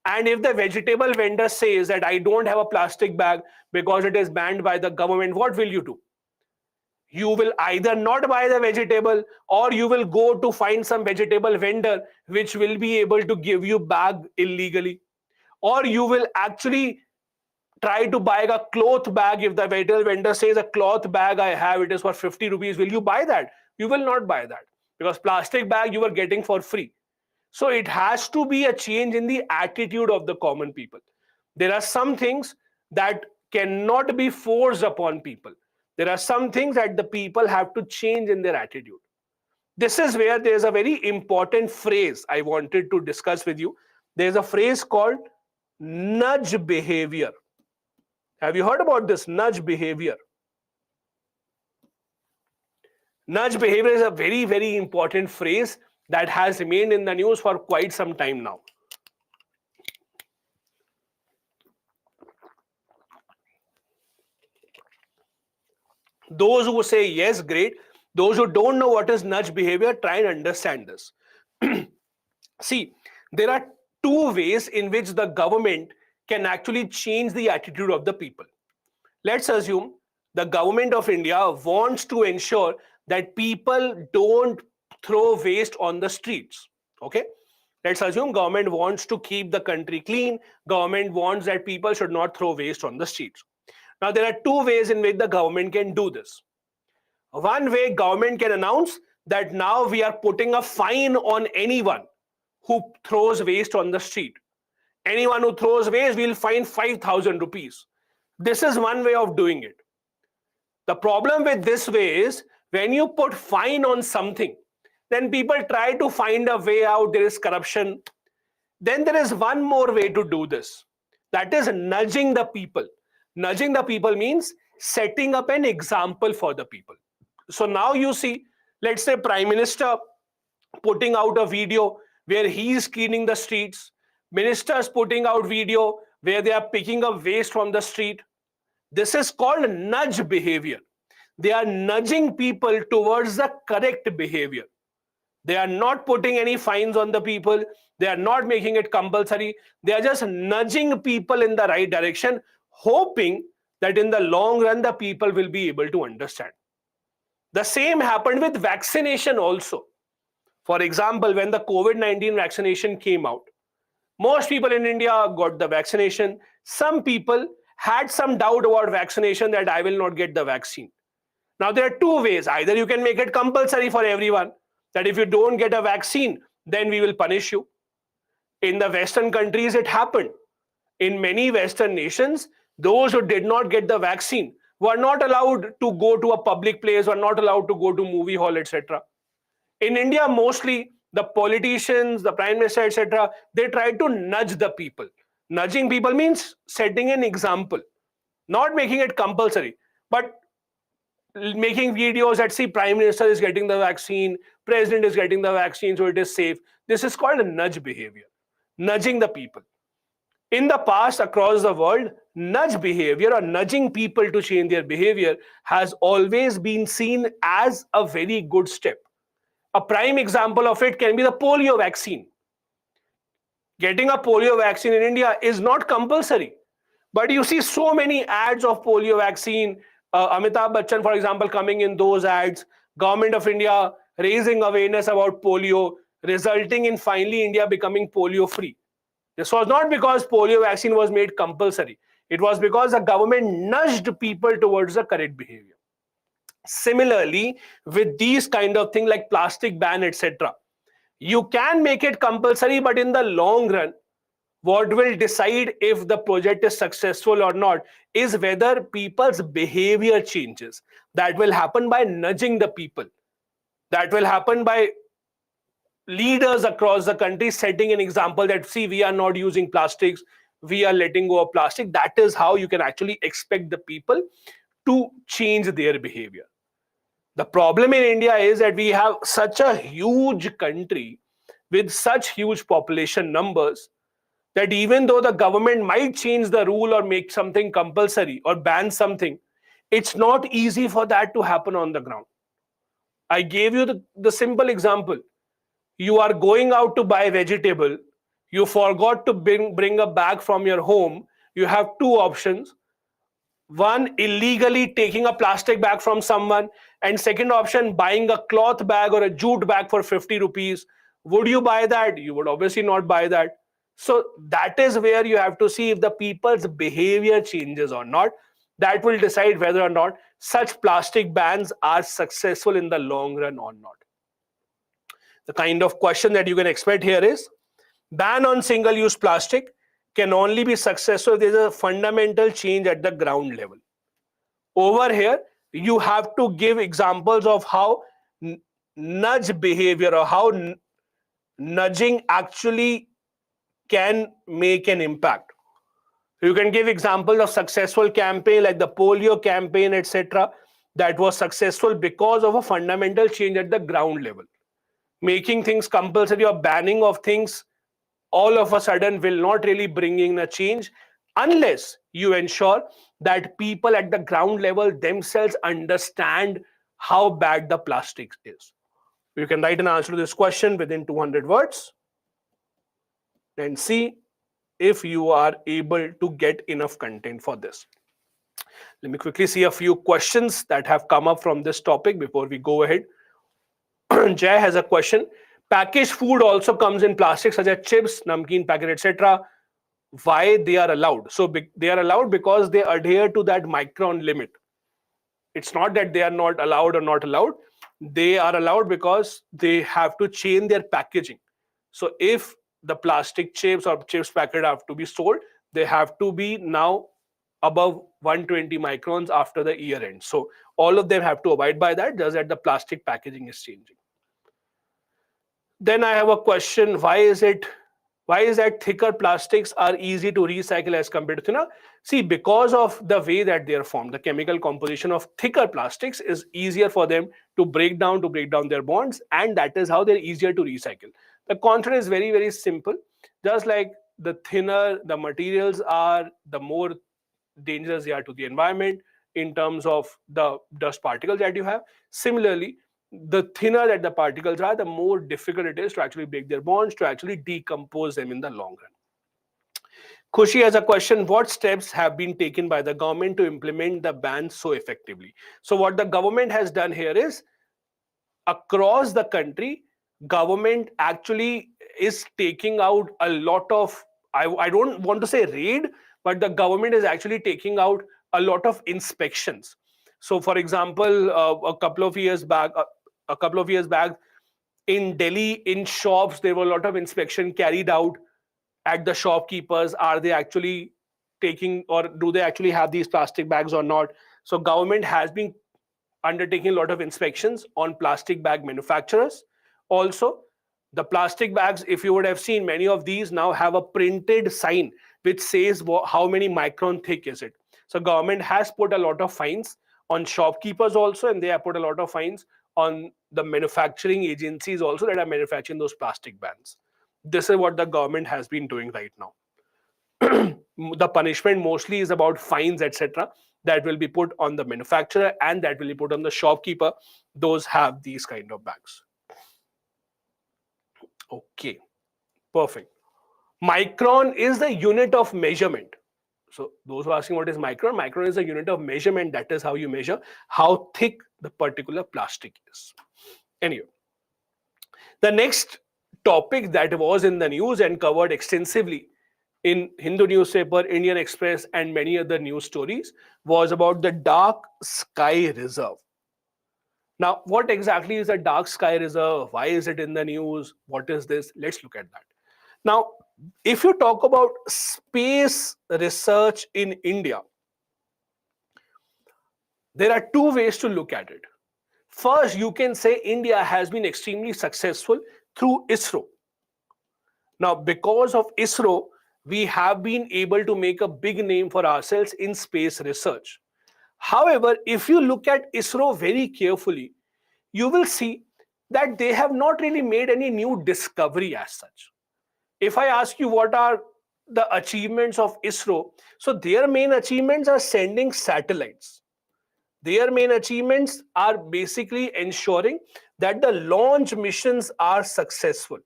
Speaker 1: And if the vegetable vendor says that I don't have a plastic bag because it is banned by the government, what will you do? You will either not buy the vegetable, or you will go to find some vegetable vendor which will be able to give you bag illegally. Or you will actually try to buy a cloth bag. If the vegetable vendor says a cloth bag I have, it is for 50 rupees, will you buy that? You will not buy that because plastic bag you are getting for free. So it has to be a change in the attitude of the common people. There are some things that cannot be forced upon people. There are some things that the people have to change in their attitude. This is where there is a very important phrase I wanted to discuss with you. There is a phrase called nudge behavior. Have you heard about this nudge behavior? Nudge behavior is a very, very important phrase that has remained in the news for quite some time now. Those who say yes, great. Those who don't know what is nudge behavior, try and understand this. See, there are two ways in which the government can actually change the attitude of the people. Let's assume the government of India wants to ensure that people don't throw waste on the streets. Okay, let's assume government wants to keep the country clean. Government wants that people should not throw waste on the streets. Now there are two ways in which the government can do this. One way, government can announce that now we are putting a fine on anyone who throws waste on the street. Anyone who throws waste, we'll fine 5,000 rupees. This is one way of doing it. The problem with this way is when you put fine on something, then people try to find a way out. There is corruption. Then there is one more way to do this. That is nudging the people. Nudging the people means setting up an example for the people. So now you see, let's say Prime Minister putting out a video where he is cleaning the streets, ministers putting out video where they are picking up waste from the street. This is called nudge behavior. They are nudging people towards the correct behavior. They are not putting any fines on the people. They are not making it compulsory. They are just nudging people in the right direction, hoping that in the long run, the people will be able to understand. The same happened with vaccination also. For example, when the COVID-19 vaccination came out, most people in India got the vaccination. Some people had some doubt about vaccination, that I will not get the vaccine. Now, there are two ways. Either you can make it compulsory for everyone, that if you don't get a vaccine, then we will punish you. In the Western countries, it happened. In many Western nations, those who did not get the vaccine were not allowed to go to a public place, were not allowed to go to movie hall, etc. In India, mostly the politicians, the prime minister, etc., they try to nudge the people. Nudging people means setting an example, not making it compulsory, but making videos that see prime minister is getting the vaccine, president is getting the vaccine, so it is safe. This is called a nudge behavior, nudging the people. In the past, across the world, nudge behavior or nudging people to change their behavior has always been seen as a very good step. A prime example of it can be the polio vaccine. Getting a polio vaccine in India is not compulsory, but you see so many ads of polio vaccine. Amitabh Bachchan, for example, coming in those ads. Government of India raising awareness about polio, resulting in finally India becoming polio free. This was not because polio vaccine was made compulsory. It was because the government nudged people towards the correct behavior. Similarly, with these kind of things like plastic ban, etc., you can make it compulsory, but in the long run, what will decide if the project is successful or not is whether people's behavior changes. That will happen by nudging the people. That will happen by leaders across the country setting an example that, see, we are not using plastics, we are letting go of plastic. That is how you can actually expect the people to change their behavior. The problem in India is that we have such a huge country with such huge population numbers that even though the government might change the rule or make something compulsory or ban something, it's not easy for that to happen on the ground. I gave you the simple example. You are going out to buy vegetable, you forgot to bring a bag from your home. You have two options. One, illegally taking a plastic bag from someone, and second option, buying a cloth bag or a jute bag for 50 rupees. Would you buy that? You would obviously not buy that. So that is where you have to see if the people's behavior changes or not. That will decide whether or not such plastic bans are successful in the long run or not. The kind of question that you can expect here is, ban on single-use plastic can only be successful if there is a fundamental change at the ground level. Over here, you have to give examples of how nudge behavior or how nudging actually can make an impact. You can give examples of successful campaign like the polio campaign, etc., that was successful because of a fundamental change at the ground level. Making things compulsory or banning of things all of a sudden will not really bring in a change unless you ensure that people at the ground level themselves understand how bad the plastic is. You can write an answer to this question within 200 words and see if you are able to get enough content for this. Let me quickly see a few questions that have come up from this topic before we go ahead. Jay has a question. Packaged food also comes in plastic, such as chips, namkeen packet, etc. Why they are allowed? So they are allowed because they adhere to that micron limit. It's not that they are not allowed or not allowed. They are allowed because they have to change their packaging. So if the plastic chips or chips packet have to be sold, they have to be now above 120 microns after the year end. So all of them have to abide by that, just that the plastic packaging is changing. Then I have a question, why is it Why is that thicker plastics are easy to recycle as compared to thinner? See, because of the way that they are formed, the chemical composition of thicker plastics is easier for them to break down their bonds, and that is how they're easier to recycle. The concept is very, very simple. Just like the thinner the materials are, the more dangerous they are to the environment in terms of the dust particles that you have. Similarly, the thinner that the particles are, the more difficult it is to actually break their bonds, to actually decompose them in the long run. Khushi has a question: what steps have been taken by the government to implement the ban so effectively? So what the government has done here is, across the country, government actually is taking out a lot of, I don't want to say raid, but the government is actually taking out a lot of inspections. So for example, a couple of years back in Delhi, in shops, there were a lot of inspection carried out at the shopkeepers. Are they actually taking, or do they actually have these plastic bags or not? So government has been undertaking a lot of inspections on plastic bag manufacturers. Also, the plastic bags, if you would have seen, many of these now have a printed sign which says how many micron thick is it. So government has put a lot of fines on shopkeepers also, and they have put a lot of fines on the manufacturing agencies also that are manufacturing those plastic bags. This is what the government has been doing right now. The punishment mostly is about fines, etc., that will be put on the manufacturer and that will be put on the shopkeeper. Those have these kind of bags. Okay, perfect. Micron is the unit of measurement. So those who are asking what is micron, micron is a unit of measurement. That is how you measure how thick the particular plastic is. Anyway, the next topic that was in the news and covered extensively in Hindu newspaper, Indian Express, and many other news stories was about the Dark Sky Reserve. Now, what exactly is a Dark Sky Reserve? Why is it in the news? What is this? Let's look at that. Now, if you talk about space research in India, there are two ways to look at it. First, you can say India has been extremely successful through ISRO. Now, because of ISRO, we have been able to make a big name for ourselves in space research. However, if you look at ISRO very carefully, you will see that they have not really made any new discovery as such. If I ask you what are the achievements of ISRO, so their main achievements are sending satellites. Their main achievements are basically ensuring that the launch missions are successful.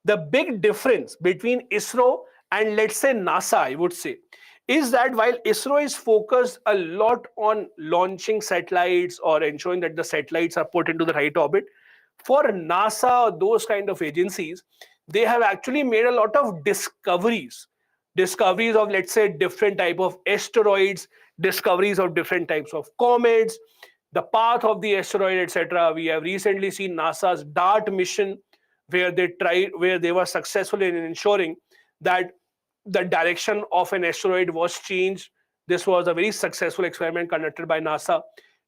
Speaker 1: The big difference between ISRO and, let's say, NASA, I would say, is that while ISRO is focused a lot on launching satellites or ensuring that the satellites are put into the right orbit, for NASA or those kind of agencies, they have actually made a lot of discoveries of, let's say, different type of asteroids, discoveries of different types of comets, the path of the asteroid, etc. We have recently seen NASA's DART mission, where they were successful in ensuring that the direction of an asteroid was changed. This was a very successful experiment conducted by NASA.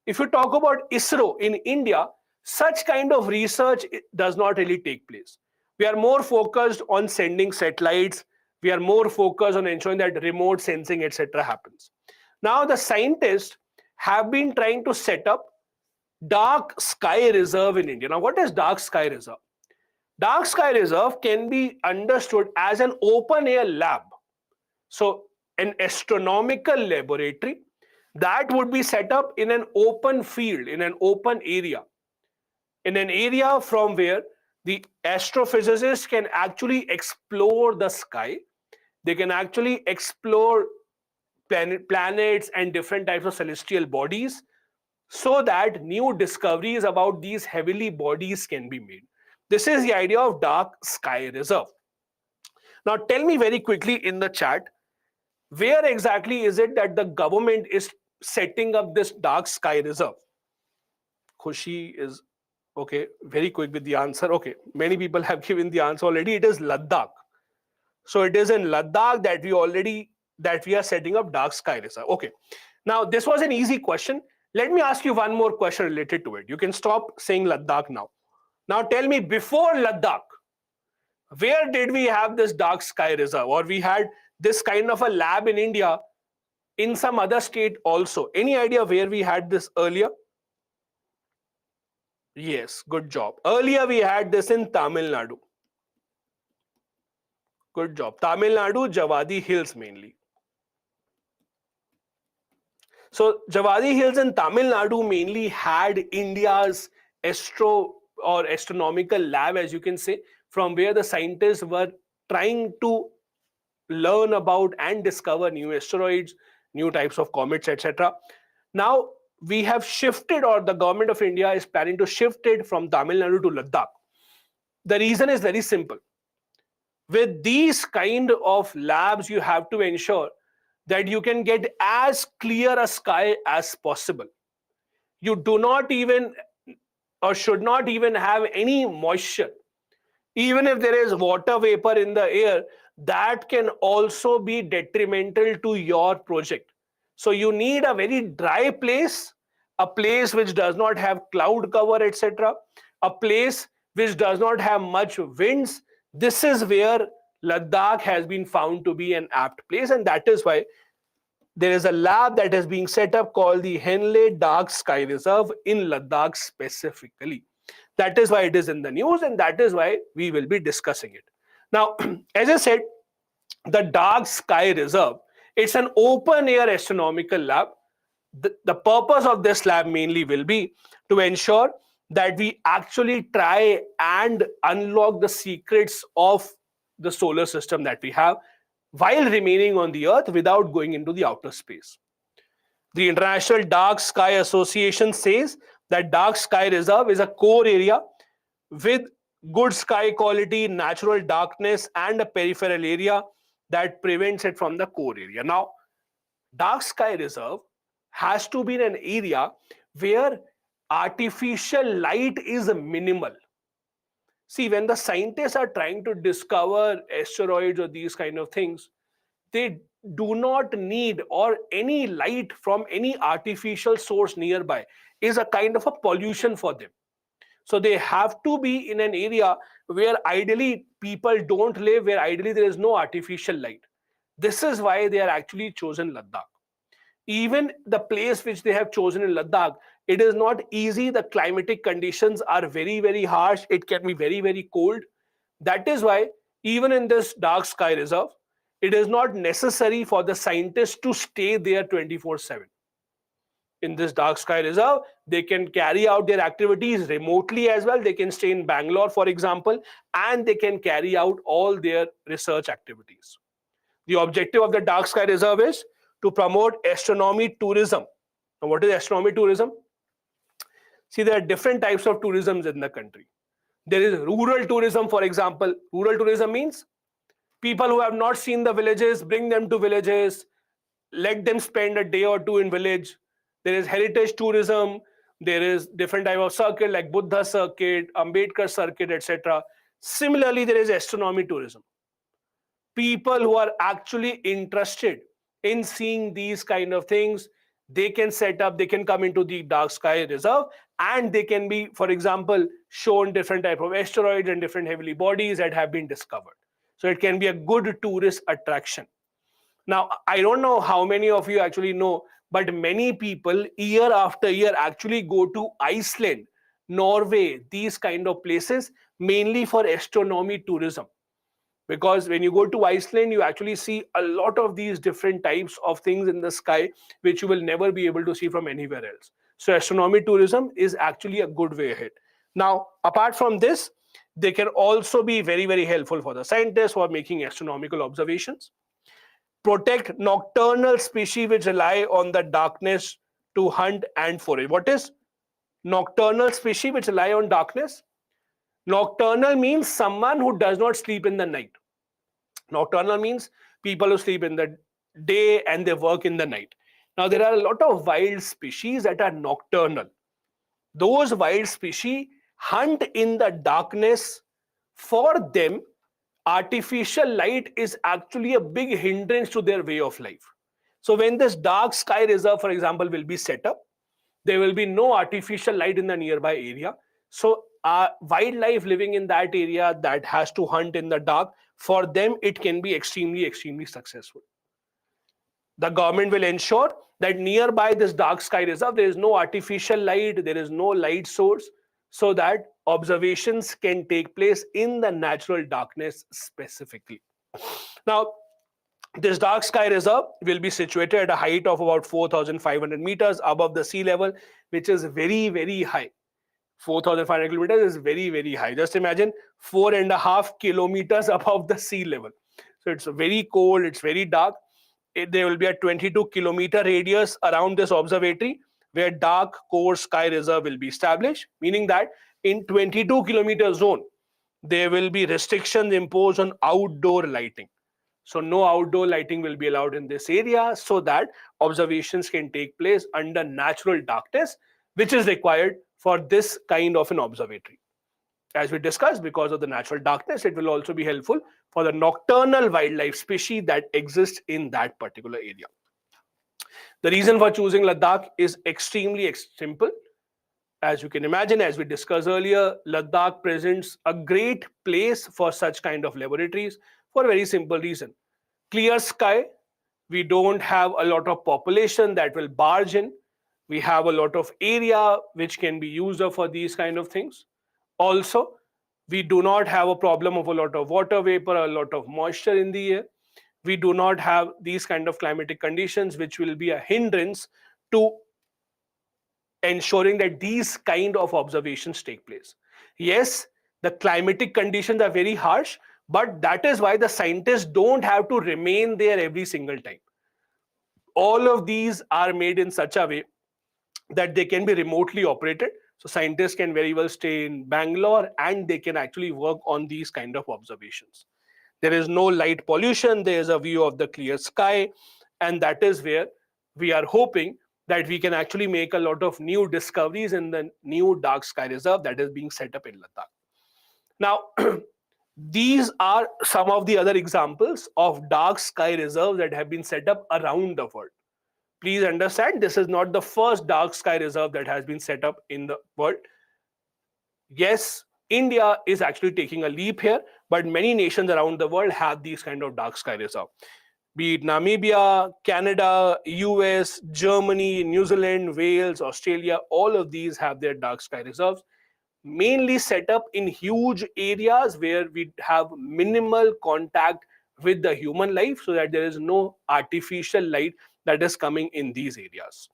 Speaker 1: If you talk about ISRO in India, such kind of research does not really take place. We are more focused on sending satellites. We are more focused on ensuring that remote sensing, etc., happens. Now, the scientists have been trying to set up Dark Sky Reserve in India. Now, what is Dark Sky Reserve? Dark Sky Reserve can be understood as an open air lab. So, an astronomical laboratory that would be set up in an open field, in an open area, in an area from where the astrophysicists can actually explore the sky. They can actually explore planets and different types of celestial bodies, so that new discoveries about these heavenly bodies can be made. This is the idea of Dark Sky Reserve. Now, tell me very quickly in the chat, where exactly is it that the government is setting up this Dark Sky Reserve? Khushi is okay, very quick with the answer. Okay, many people have given the answer already. It is Ladakh. So it is in Ladakh that we are setting up Dark Sky Reserve. Okay. Now, this was an easy question. Let me ask you one more question related to it. You can stop saying Ladakh now. Now tell me, before Ladakh, Where did we have this dark sky reserve, or we had this kind of a lab in India in some other state also? Any idea where we had this earlier? Yes, good job. Earlier we had this in Tamil Nadu. Good job. Tamil Nadu, Javadi Hills mainly. So Javadi Hills in Tamil Nadu mainly had India's astro or astronomical lab, as you can say, from where the scientists were trying to learn about and discover new asteroids, new types of comets, etc. Now we have shifted, or the government of India is planning to shift it from Tamil Nadu to Ladakh. The reason is very simple. With these kind of labs, you have to ensure that you can get as clear a sky as possible. You do not even, or should not even, have any moisture. Even if there is water vapor in the air, that can also be detrimental to your project. So you need a very dry place, a place which does not have cloud cover, etc., a place which does not have much winds. This is where Ladakh has been found to be an apt place, and that is why there is a lab that is being set up called the Henley Dark Sky Reserve in Ladakh specifically. That is why it is in the news, and that is why we will be discussing it. Now, as I said, the Dark Sky Reserve, it's an open air astronomical lab. The purpose of this lab mainly will be to ensure that we actually try and unlock the secrets of the solar system that we have while remaining on the Earth without going into the outer space. The International Dark Sky Association says that Dark Sky Reserve is a core area with good sky quality, natural darkness, and a peripheral area that prevents it from the core area. Now, Dark Sky Reserve has to be in an area where artificial light is minimal. See, when the scientists are trying to discover asteroids or these kind of things, they do not need, or any light from any artificial source nearby is a kind of a pollution for them. So they have to be in an area where ideally people don't live, where ideally there is no artificial light. This is why they are actually chosen Ladakh. Even the place which they have chosen in Ladakh, it is not easy. The climatic conditions are very, very harsh. It can be very, very cold. That is why even in this Dark Sky Reserve, it is not necessary for the scientists to stay there 24/7. In this Dark Sky Reserve, they can carry out their activities remotely as well. They can stay in Bangalore, for example, and they can carry out all their research activities. The objective of the Dark Sky Reserve is to promote astronomy tourism. Now, what is astronomy tourism? See, there are different types of tourism in the country. There is rural tourism, for example. Rural tourism means people who have not seen the villages, bring them to villages, let them spend a day or two in village. There is heritage tourism. There is different type of circuit like Buddha circuit, Ambedkar circuit, etc. Similarly, there is astronomy tourism. People who are actually interested in seeing these kind of things, they can set up, they can come into the Dark Sky Reserve, and they can be, for example, shown different type of asteroids and different heavenly bodies that have been discovered. So it can be a good tourist attraction. Now, I don't know how many of you actually know, but many people year after year actually go to Iceland, Norway, these kind of places, mainly for astronomy tourism. Because when you go to Iceland, you actually see a lot of these different types of things in the sky, which you will never be able to see from anywhere else. So astronomy tourism is actually a good way ahead. Now, apart from this, they can also be very, very helpful for the scientists who are making astronomical observations. Protect nocturnal species which rely on the darkness to hunt and forage. What is nocturnal species which rely on darkness? Nocturnal means someone who does not sleep in the night. Nocturnal means people who sleep in the day and they work in the night. Now, there are a lot of wild species that are nocturnal. Those wild species hunt in the darkness. For them, artificial light is actually a big hindrance to their way of life. So when this Dark Sky Reserve, for example, will be set up, there will be no artificial light in the nearby area. So wildlife living in that area that has to hunt in the dark, for them it can be extremely, extremely successful. The government will ensure that nearby this dark sky reserve, there is no artificial light, there is no light source, so that observations can take place in the natural darkness specifically. Now, this dark sky reserve will be situated at a height of about 4,500 meters above the sea level, which is very, very high. 4,500 kilometers is very, very high. Just imagine 4.5 kilometers above the sea level. So it's very cold, it's very dark. There will be a 22-kilometer radius around this observatory where dark core sky reserve will be established, meaning that in 22-kilometer zone, there will be restrictions imposed on outdoor lighting. So no outdoor lighting will be allowed in this area so that observations can take place under natural darkness, which is required for this kind of an observatory. As we discussed, because of the natural darkness, it will also be helpful for the nocturnal wildlife species that exist in that particular area. The reason for choosing Ladakh is extremely simple. As you can imagine, as we discussed earlier, Ladakh presents a great place for such kind of laboratories for a very simple reason. Clear sky, we don't have a lot of population that will barge in. We have a lot of area which can be used up for these kind of things. Also, we do not have a problem of a lot of water vapor, a lot of moisture in the air. We do not have these kind of climatic conditions which will be a hindrance to ensuring that these kind of observations take place. Yes, the climatic conditions are very harsh, but that is why the scientists don't have to remain there every single time. All of these are made in such a way that they can be remotely operated. So scientists can very well stay in Bangalore and they can actually work on these kind of observations. There is no light pollution, there is a view of the clear sky, and that is where we are hoping that we can actually make a lot of new discoveries in the new dark sky reserve that is being set up in Ladakh. Now, these are some of the other examples of dark sky reserves that have been set up around the world. Please understand, this is not the first dark sky reserve that has been set up in the world. Yes, India is actually taking a leap here, but many nations around the world have these kind of dark sky reserve. Be it Namibia, Canada, US, Germany, New Zealand, Wales, Australia, all of these have their dark sky reserves, mainly set up in huge areas where we have minimal contact with the human life, so that there is no artificial light that is coming in these areas.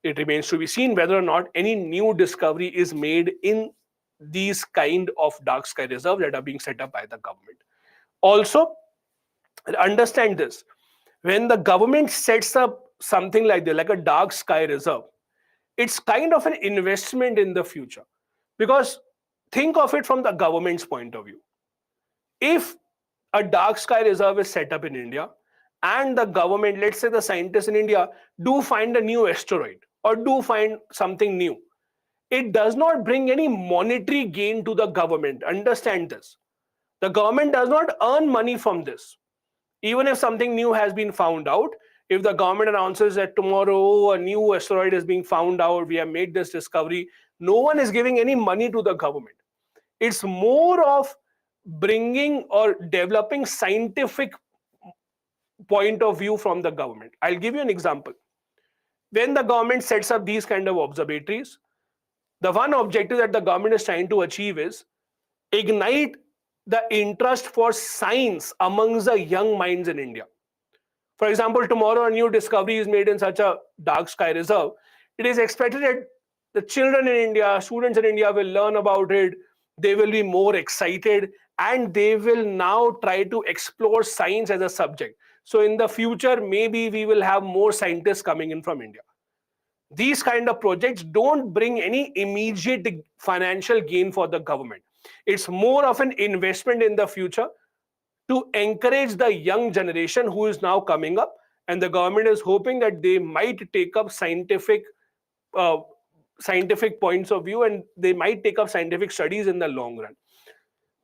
Speaker 1: It remains to be seen whether or not any new discovery is made in these kind of dark sky reserves that are being set up by the government. Also, understand this, when the government sets up something like this, like a dark sky reserve, it's kind of an investment in the future. Because think of it from the government's point of view. If a dark sky reserve is set up in India, and the government, let's say the scientists in India, do find a new asteroid or do find something new, it does not bring any monetary gain to the government. Understand this. The government does not earn money from this. Even if something new has been found out, if the government announces that tomorrow a new asteroid is being found out, we have made this discovery, no one is giving any money to the government. It's more of bringing or developing scientific point of view from the government. I'll give you an example. When the government sets up these kind of observatories, the one objective that the government is trying to achieve is ignite the interest for science amongst the young minds in India. For example, tomorrow a new discovery is made in such a dark sky reserve. It is expected that the children in India, students in India will learn about it. They will be more excited and they will now try to explore science as a subject. So in the future, maybe we will have more scientists coming in from India. These kind of projects don't bring any immediate financial gain for the government. It's more of an investment in the future to encourage the young generation who is now coming up, and the government is hoping that they might take up scientific points of view, and they might take up scientific studies in the long run.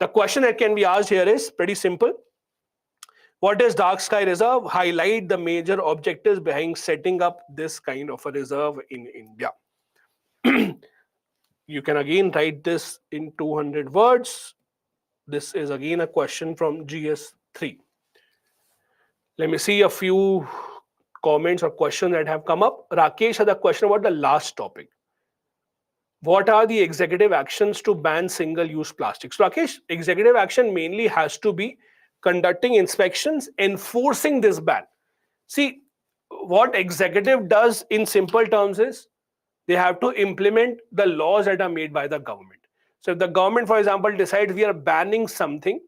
Speaker 1: The question that can be asked here is pretty simple. What is dark sky reserve? Highlight the major objectives behind setting up this kind of a reserve in India. You can again write this in 200 words. This is again a question from GS3. Let me see a few comments or questions that have come up. Rakesh had a question about the last topic. What are the executive actions to ban single-use plastics? Rakesh, executive action mainly has to be conducting inspections, enforcing this ban. See, what executive does in simple terms is they have to implement the laws that are made by the government. So if the government, for example, decides we are banning something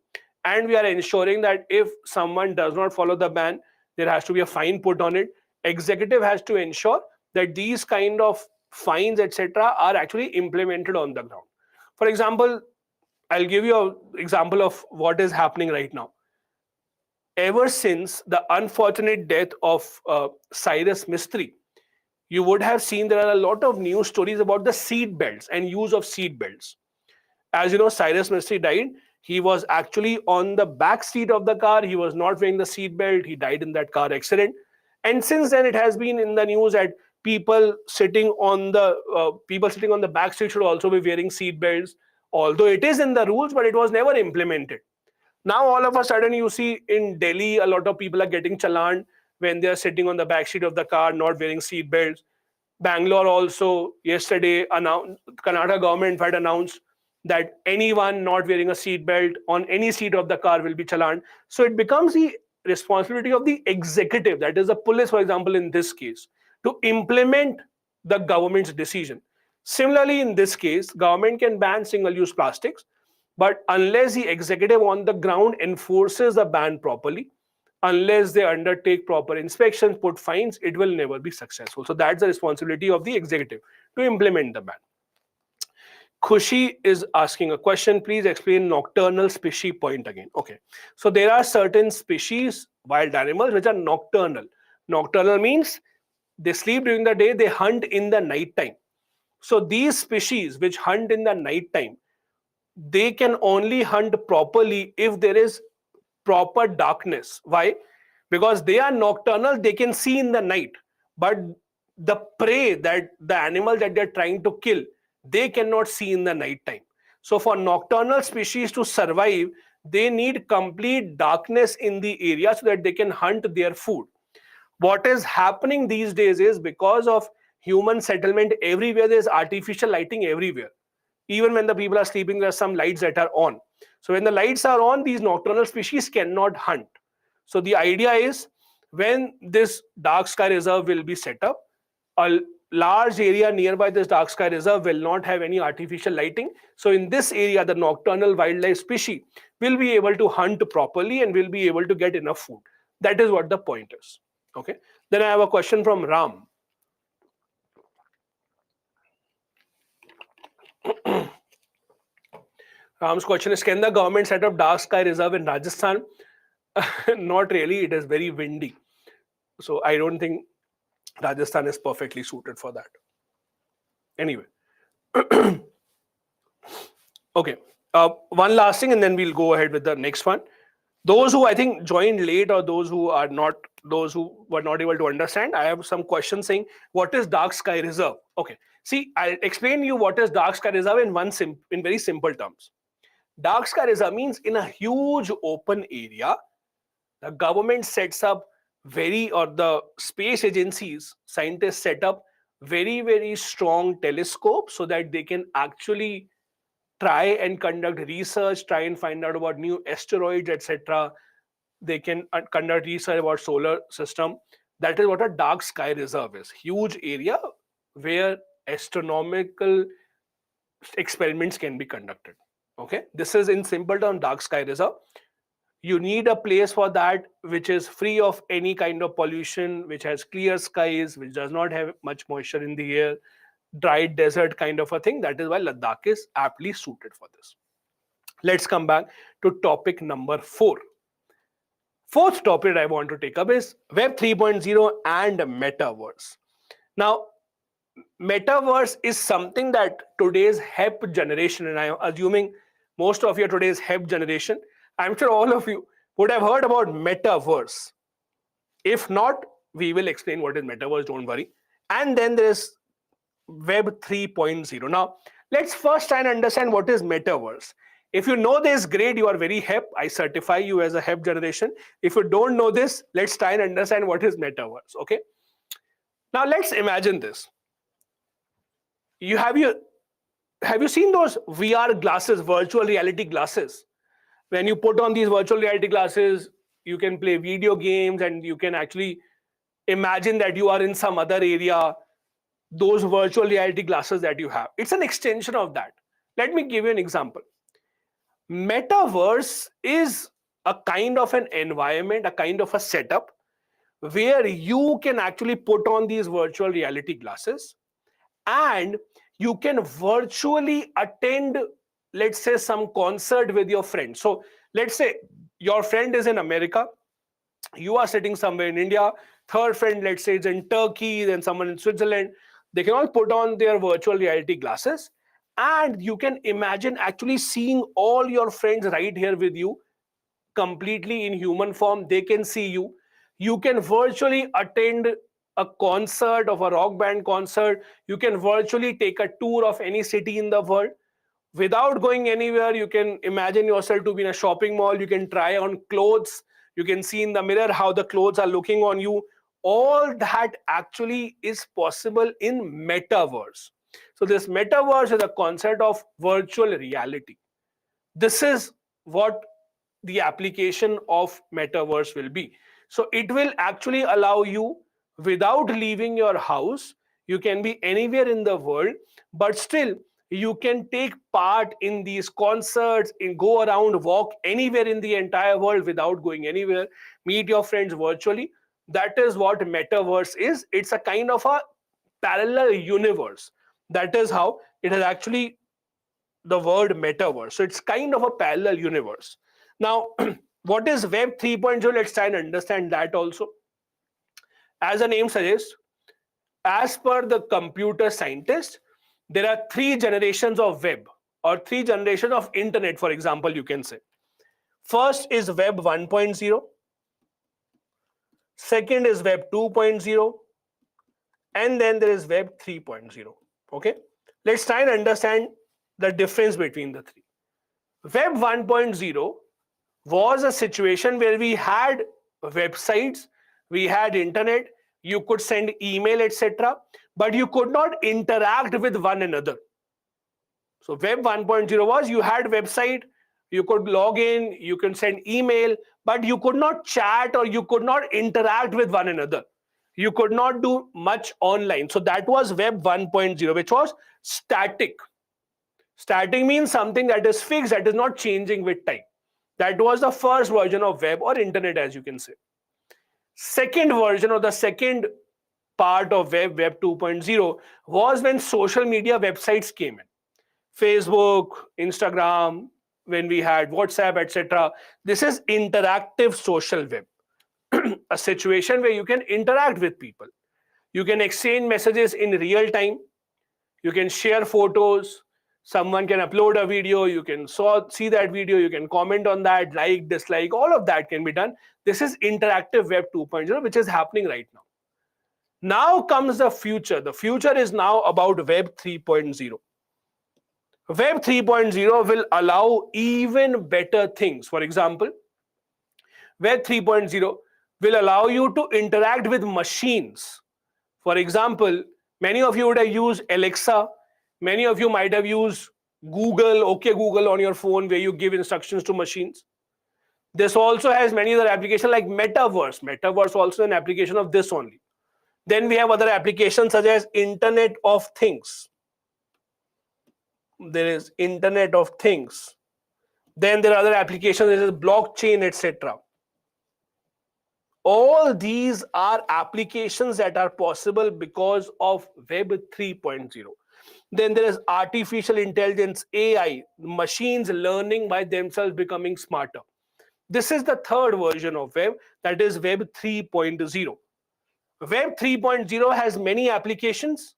Speaker 1: and we are ensuring that if someone does not follow the ban, there has to be a fine put on it. Executive has to ensure that these kind of fines, etc., are actually implemented on the ground. For example, I'll give you an example of what is happening right now. Ever since the unfortunate death of Cyrus Mistry, you would have seen there are a lot of news stories about the seat belts and use of seat belts. As you know, Cyrus Mistry died. He was actually on the back seat of the car. He was not wearing the seat belt. He died in that car accident. And since then, it has been in the news that people sitting on the back seat should also be wearing seat belts. Although it is in the rules, but it was never implemented. Now all of a sudden you see in Delhi a lot of people are getting challaned when they are sitting on the back seat of the car not wearing seat belts. Bangalore also yesterday announced, Karnataka government had announced that anyone not wearing a seat belt on any seat of the car will be challaned. So it becomes the responsibility of the executive, that is the police, for example, in this case, to implement the government's decision. Similarly, in this case, government can ban single-use plastics, but unless the executive on the ground enforces the ban properly, unless they undertake proper inspections, put fines, it will never be successful. So that's the responsibility of the executive to implement the ban. Khushi is asking a question. Please explain nocturnal species point again. Okay. So there are certain species, wild animals, which are nocturnal. Nocturnal means they sleep during the day, they hunt in the night time. So these species which hunt in the night time, they can only hunt properly if there is proper darkness. Why? Because they are nocturnal, they can see in the night, but the prey, that the animal that they're trying to kill, they cannot see in the night time. So for nocturnal species to survive, they need complete darkness in the area so that they can hunt their food. What is happening these days is because of human settlement everywhere, there's artificial lighting everywhere. Even when the people are sleeping, there are some lights that are on. So when the lights are on, these nocturnal species cannot hunt. So the idea is, when this dark sky reserve will be set up, a large area nearby this dark sky reserve will not have any artificial lighting. So in this area, the nocturnal wildlife species will be able to hunt properly and will be able to get enough food. That is what the point is. Okay. Then I have a question from Ram. Ram's question is, can the government set up dark sky reserve in Rajasthan? Not really, it is very windy. So I don't think Rajasthan is perfectly suited for that. Anyway. Okay. One last thing and then we'll go ahead with the next one. Those who I think joined late or those who were not able to understand, I have some questions saying, what is dark sky reserve? Okay. See, I'll explain you what is dark sky reserve in very simple terms. Dark sky reserve means in a huge open area, the government sets up the space agencies, scientists set up very, very strong telescopes so that they can actually try and conduct research, try and find out about new asteroids, etc. They can conduct research about solar system. That is what a dark sky reserve is. Huge area where astronomical experiments can be conducted. Okay, this is in simple term dark sky reserve. You need a place for that which is free of any kind of pollution, which has clear skies, which does not have much moisture in the air, dry desert kind of a thing. That is why Ladakh is aptly suited for this. Let's come back to topic number 4. Fourth topic I want to take up is Web 3.0 and Metaverse. Now, Metaverse is something that today's HEP generation, and I'm assuming most of you today's HEP generation, I'm sure all of you would have heard about Metaverse. If not, we will explain what is Metaverse, don't worry. And then there is Web 3.0. Now, Let's first try and understand what is metaverse. If you know this, great, you are very hip. I certify you as a hip generation. If you don't know this, let's try and understand what is metaverse. Okay. Now let's imagine this. You have you seen those VR glasses, virtual reality glasses? When you put on these virtual reality glasses, you can play video games and you can actually imagine that you are in some other area. Those virtual reality glasses that you have, it's an extension of that. Let me give you an example. Metaverse is a kind of an environment, a kind of a setup where you can actually put on these virtual reality glasses and you can virtually attend, let's say, some concert with your friend. So let's say your friend is in America, you are sitting somewhere in India, third friend, let's say, is in Turkey, then someone in Switzerland. They can all put on their virtual reality glasses and you can imagine actually seeing all your friends right here with you, completely in human form. They can see you. You can virtually attend a concert of a rock band concert. You can virtually take a tour of any city in the world without going anywhere. You can imagine yourself to be in a shopping mall. You can try on clothes. You can see in the mirror how the clothes are looking on you. All that actually is possible in metaverse. So this metaverse is a concept of virtual reality. This is what the application of metaverse will be. So it will actually allow you, without leaving your house, you can be anywhere in the world, but still you can take part in these concerts, in go around, walk anywhere in the entire world without going anywhere, meet your friends virtually. That is what metaverse is. It's a kind of a parallel universe. That is how it has actually the word metaverse. So it's kind of a parallel universe. Now, what is Web 3.0? Let's try and understand that also. As the name suggests, as per the computer scientist, there are three generations of web or three generations of internet, for example, you can say. First is Web 1.0, second is Web 2.0, and then there is Web 3.0. Okay, let's try and understand the difference between the three. Web 1.0 was a situation where we had websites, we had internet, you could send email, etc., but you could not interact with one another. So Web 1.0 was you had website, you could log in, you can send email, but you could not chat or you could not interact with one another. You could not do much online. So that was Web 1.0, which was static. Static means something that is fixed, that is not changing with time. That was the first version of web or internet, as you can say. Second version or the second part of Web 2.0 was when social media websites came in. Facebook, Instagram, when we had WhatsApp, etc. This is interactive social web. A situation where you can interact with people. You can exchange messages in real time. You can share photos. Someone can upload a video. You can see that video. You can comment on that, like, dislike. All of that can be done. This is interactive Web 2.0, which is happening right now. Now comes the future. The future is now about Web 3.0. Web 3.0 will allow even better things. For example, Web 3.0 will allow you to interact with machines. For example, many of you would have used Alexa. Many of you might have used Google, OK Google on your phone, where you give instructions to machines. This also has many other applications like Metaverse. Metaverse also an application of this only. Then we have other applications such as Internet of Things. There is Internet of Things. Then there are other applications such as blockchain, etc. All these are applications that are possible because of Web 3.0. Then there is artificial intelligence, AI, machines learning by themselves, becoming smarter. This is the third version of web, that is Web 3.0. Web 3.0 has many applications.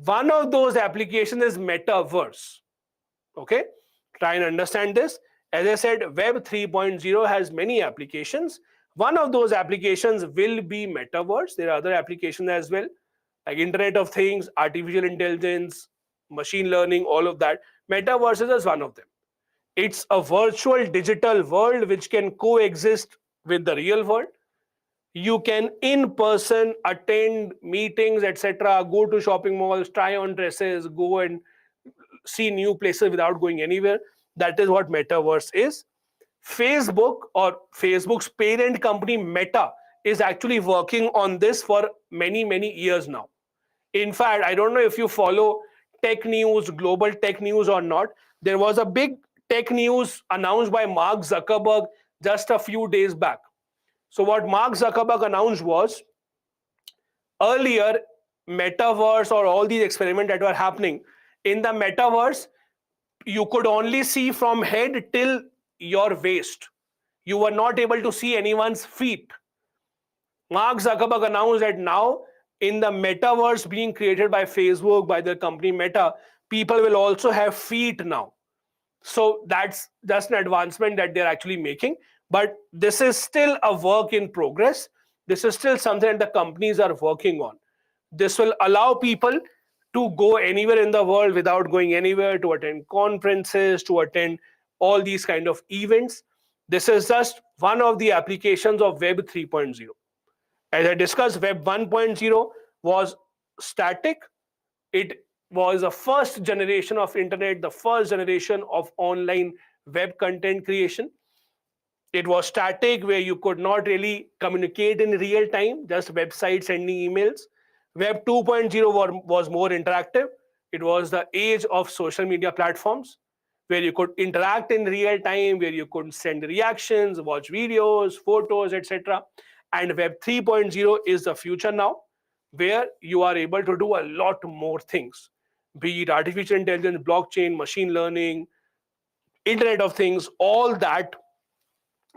Speaker 1: One of those applications is metaverse. Okay, try and understand this. As I said, Web 3.0 has many applications. One of those applications will be metaverse. There are other applications as well, like Internet of Things, artificial intelligence, machine learning, all of that. Metaverse is just one of them. It's a virtual digital world which can coexist with the real world. You can in person attend meetings, etc., go to shopping malls, try on dresses, go and see new places without going anywhere. That is what metaverse is. Facebook, or Facebook's parent company Meta, is actually working on this for many years now. In fact, I don't know if you follow tech news, global tech news or not. There was a big tech news announced by Mark Zuckerberg just a few days back. So what Mark Zuckerberg announced was, earlier, metaverse or all these experiments that were happening in the metaverse, you could only see from head till your waist. You were not able to see anyone's feet. Mark Zuckerberg announced that now, in the metaverse being created by Facebook, by the company Meta, people will also have feet now. So that's just an advancement that they're actually making. But this is still a work in progress. This is still something that the companies are working on. This will allow people to go anywhere in the world without going anywhere, to attend conferences, to attend all these kind of events. This is just one of the applications of Web 3.0. As I discussed, Web 1.0 was static. It was the first generation of internet, the first generation of online web content creation. It was static, where you could not really communicate in real time, just websites sending emails. Web 2.0 was more interactive. It was the age of social media platforms, where you could interact in real time, where you could send reactions, watch videos, photos, etc. And Web 3.0 is the future now, where you are able to do a lot more things, be it artificial intelligence, blockchain, machine learning, Internet of Things, all that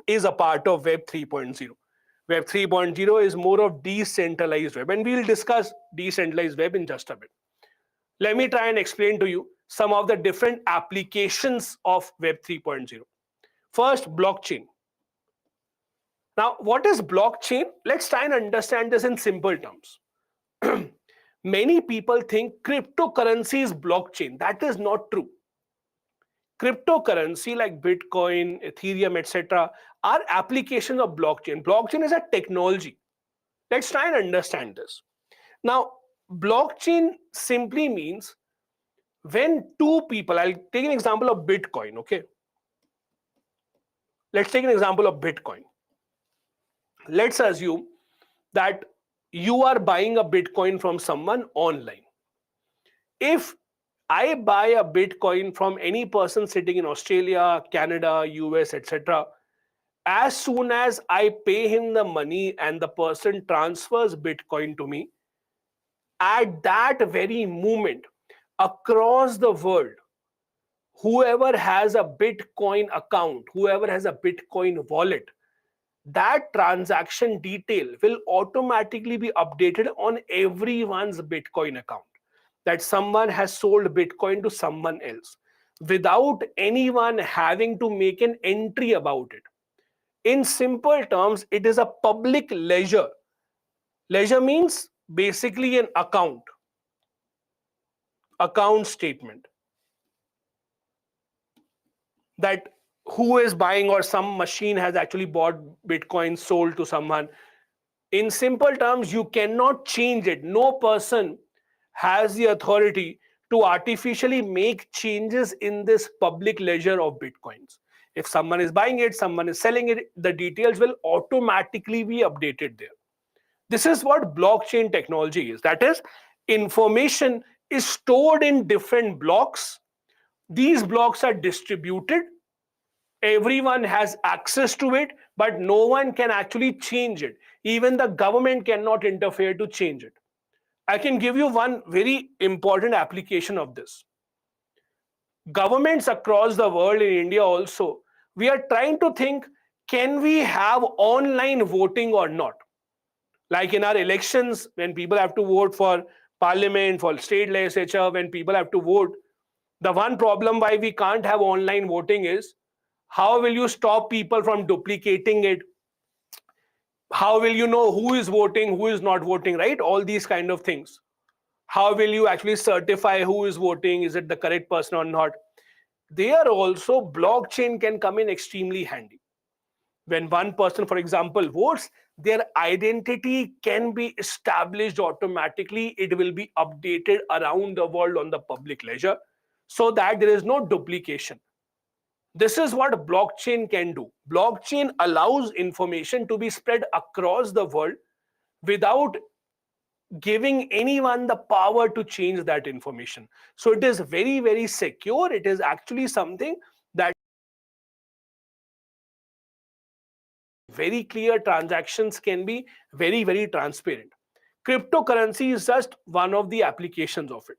Speaker 1: is a part of Web 3.0. Web 3.0 is more of decentralized web, and we'll discuss decentralized web in just a bit. Let me try and explain to you some of the different applications of Web 3.0. First, blockchain. Now, what is blockchain? Let's try and understand this in simple terms. Many people think cryptocurrency is blockchain. That is not true. Cryptocurrency like Bitcoin, Ethereum, etc., are applications of blockchain. Blockchain is a technology. Let's try and understand this. Now, blockchain simply means when two people, I'll take an example of Bitcoin, okay? Let's take an example of Bitcoin. Let's assume that you are buying a Bitcoin from someone online. If I buy a Bitcoin from any person sitting in Australia, Canada, US, etc., as soon as I pay him the money and the person transfers Bitcoin to me, at that very moment, across the world, whoever has a Bitcoin account, whoever has a Bitcoin wallet, that transaction detail will automatically be updated on everyone's Bitcoin account, that someone has sold Bitcoin to someone else, without anyone having to make an entry about it. In simple terms, it is a public ledger. Ledger means basically an account statement, that who is buying, or some machine has actually bought Bitcoin, sold to someone. In simple terms, you cannot change it. No person has the authority to artificially make changes in this public ledger of Bitcoins. If someone is buying it, someone is selling it, the details will automatically be updated there. This is what blockchain technology is. That is, information is stored in different blocks. These blocks are distributed. Everyone has access to it, but no one can actually change it. Even the government cannot interfere to change it. I can give you one very important application of this. Governments across the world, in India also, we are trying to think, can we have online voting or not? Like in our elections, when people have to vote for parliament, for state legislature, when people have to vote, the one problem why we can't have online voting is, how will you stop people from duplicating it? How will you know who is voting, who is not voting, right? All these kind of things. How will you actually certify who is voting? Is it the correct person or not? There also blockchain can come in extremely handy. When one person, for example, votes, their identity can be established automatically. It will be updated around the world on the public ledger so that there is no duplication. This is what blockchain can do. Blockchain allows information to be spread across the world without giving anyone the power to change that information. So it is very, very secure. It is actually something that very clear, transactions can be very, very transparent. Cryptocurrency is just one of the applications of it.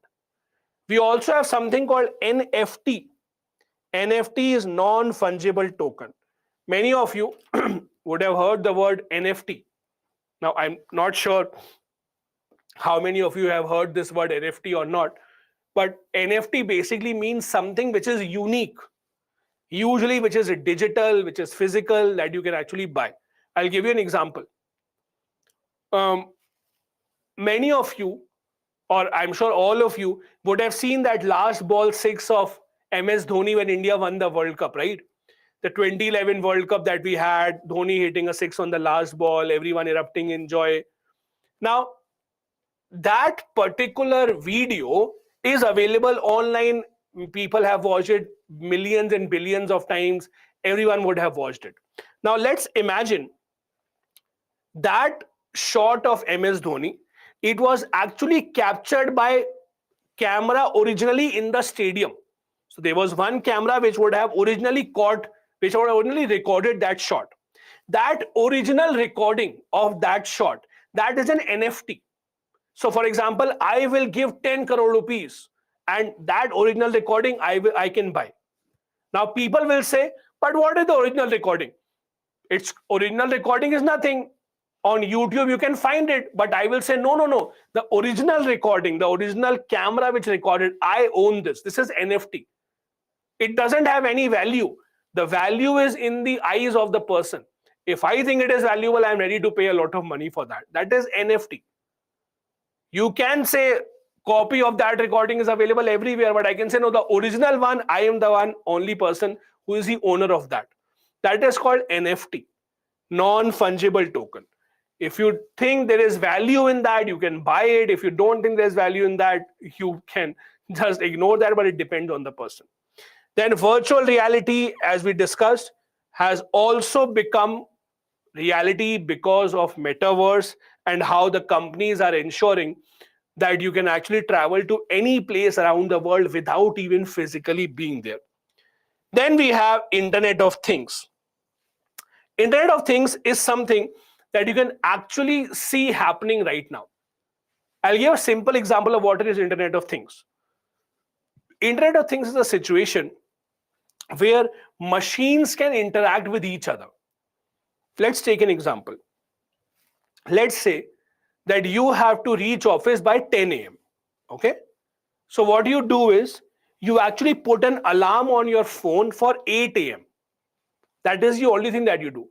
Speaker 1: We also have something called NFT. NFT is non-fungible token. Many of you would have heard the word NFT. Now, I'm not sure how many of you have heard this word NFT or not, but NFT basically means something which is unique, usually which is digital, which is physical, that you can actually buy. I'll give you an example. Many of you, or I'm sure all of you, would have seen that last ball six of MS Dhoni when India won the World Cup, right? The 2011 World Cup that we had, Dhoni hitting a six on the last ball, everyone erupting in joy. Now, that particular video is available online. People have watched it millions and billions of times. Everyone would have watched it. Now, let's imagine that shot of MS Dhoni. It was actually captured by camera originally in the stadium. So there was one camera which would have originally recorded that shot. That original recording of that shot, that is an NFT. So for example, I will give 10 crore rupees and that original recording I can buy. Now people will say, but what is the original recording? Its original recording is nothing. On YouTube, you can find it, but I will say, no. The original recording, the original camera which recorded, I own this. This is NFT. It doesn't have any value. The value is in the eyes of the person. If I think it is valuable, I'm ready to pay a lot of money for that. That is NFT. You can say copy of that recording is available everywhere, but I can say, no, the original one, I am the only person who is the owner of that. That is called NFT, non-fungible token. If you think there is value in that, you can buy it. If you don't think there's value in that, you can just ignore that, but it depends on the person. Then virtual reality, as we discussed, has also become reality because of metaverse and how the companies are ensuring that you can actually travel to any place around the world without even physically being there. Then we have Internet of Things. Internet of Things is something that you can actually see happening right now. I'll give a simple example of what is Internet of Things. Internet of Things is a situation where machines can interact with each other. Let's take an example. Let's say that you have to reach office by 10 a.m. Okay? So what you do is you actually put an alarm on your phone for 8 a.m. That is the only thing that you do.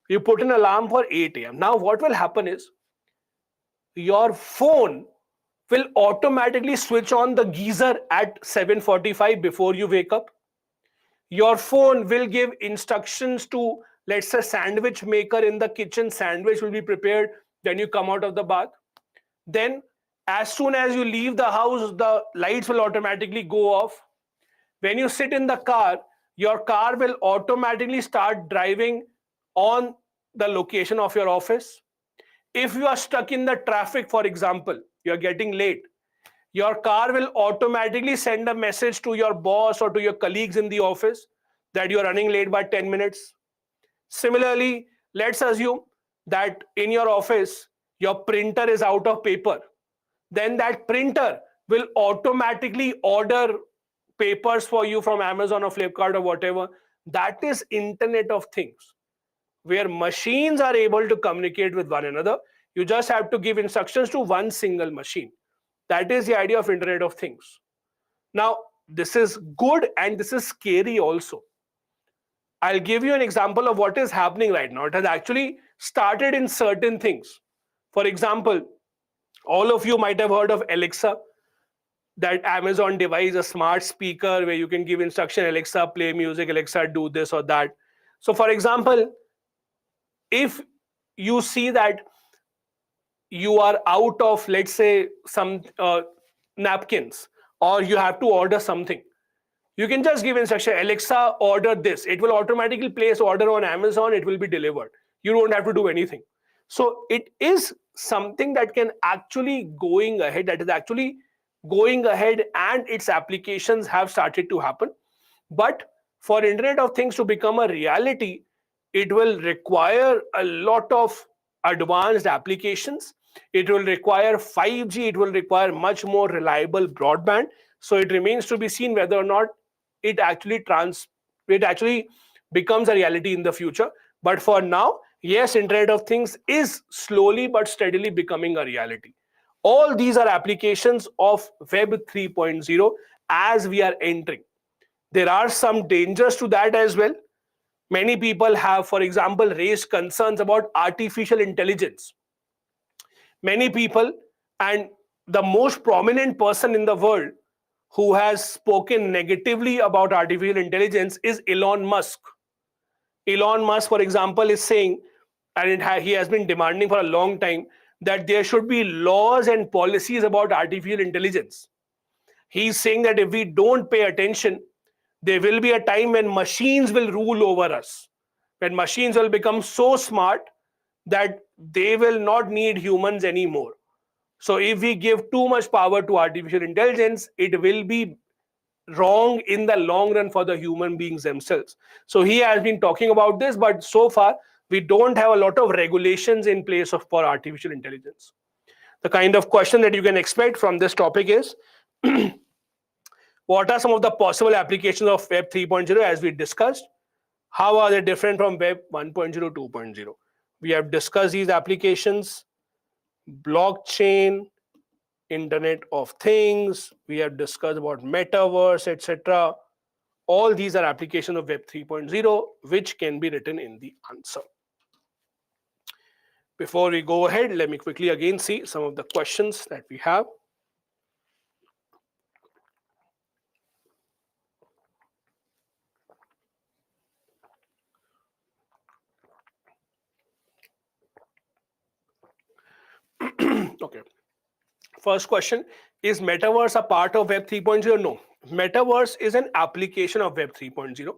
Speaker 1: You put an alarm for 8 a.m. Now what will happen is your phone will automatically switch on the geyser at 7:45 before you wake up. Your phone will give instructions to, let's say, sandwich maker in the kitchen. Sandwich will be prepared when you come out of the bath. Then as soon as you leave the house, the lights will automatically go off. When you sit in the car, your car will automatically start driving on the location of your office. If you are stuck in the traffic, for example, you're getting late, your car will automatically send a message to your boss or to your colleagues in the office that you're running late by 10 minutes. Similarly, let's assume that in your office, your printer is out of paper. Then that printer will automatically order papers for you from Amazon or Flipkart or whatever. That is Internet of Things, where machines are able to communicate with one another. You just have to give instructions to one single machine. That is the idea of Internet of Things. Now, this is good and this is scary also. I'll give you an example of what is happening right now. It has actually started in certain things. For example, all of you might have heard of Alexa. that Amazon device, a smart speaker where you can give instruction, Alexa, play music, Alexa, do this or that. So for example, if you see that you are out of, let's say, some napkins, or you have to order something, you can just give instruction, Alexa, order this. It will automatically place order on Amazon. It will be delivered. You don't have to do anything. So it is something that can actually going ahead, that is actually going ahead, and its applications have started to happen. But for Internet of Things to become a reality, it will require a lot of advanced applications. It will require 5G. It will require much more reliable broadband. So it remains to be seen whether or not it actually it actually becomes a reality in the future. But for now, yes, Internet of Things is slowly but steadily becoming a reality. All these are applications of Web 3.0 as we are entering. There are some dangers to that as well. Many people have, for example, raised concerns about artificial intelligence. Many people, and the most prominent person in the world who has spoken negatively about artificial intelligence is Elon Musk. Elon Musk, for example, is saying, and he has been demanding for a long time, that there should be laws and policies about artificial intelligence. He's saying that if we don't pay attention, there will be a time when machines will rule over us, when machines will become so smart that they will not need humans anymore. So if we give too much power to artificial intelligence, it will be wrong in the long run for the human beings themselves. So he has been talking about this, but so far we don't have a lot of regulations in place for artificial intelligence. The kind of question that you can expect from this topic is, what are some of the possible applications of Web 3.0 as we discussed? How are they different from Web 1.0, 2.0? We have discussed these applications: blockchain, Internet of Things, we have discussed about metaverse, etc. All these are applications of Web 3.0 which can be written in the answer. Before we go ahead, let me quickly again see some of the questions that we have. Okay. First question, is metaverse a part of Web 3.0? No. Metaverse is an application of Web 3.0.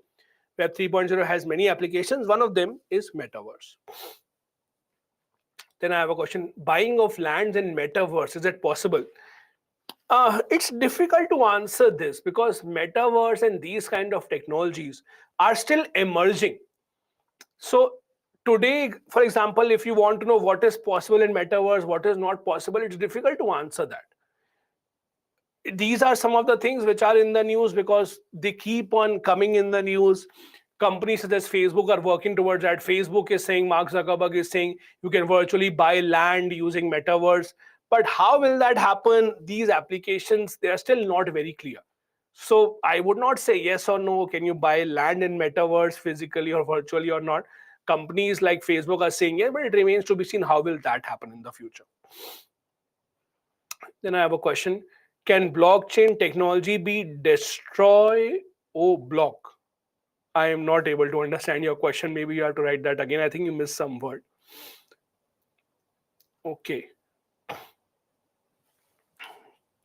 Speaker 1: Web 3.0 has many applications. One of them is metaverse. Then I have a question, buying of lands in metaverse, is it possible? It's difficult to answer this because metaverse and these kind of technologies are still emerging. So today, for example, if you want to know what is possible in metaverse, what is not possible, it's difficult to answer that. These are some of the things which are in the news because they keep on coming in the news. Companies such as Facebook are working towards that. Facebook is saying, Mark Zuckerberg is saying, you can virtually buy land using metaverse. But how will that happen? These applications, they are still not very clear. So I would not say yes or no, can you buy land in metaverse physically or virtually or not. Companies like Facebook are saying yes, but it remains to be seen how will that happen in the future. Then I have a question. Can blockchain technology be destroy block? I am not able to understand your question. Maybe you have to write that again. I think you missed some word. Okay.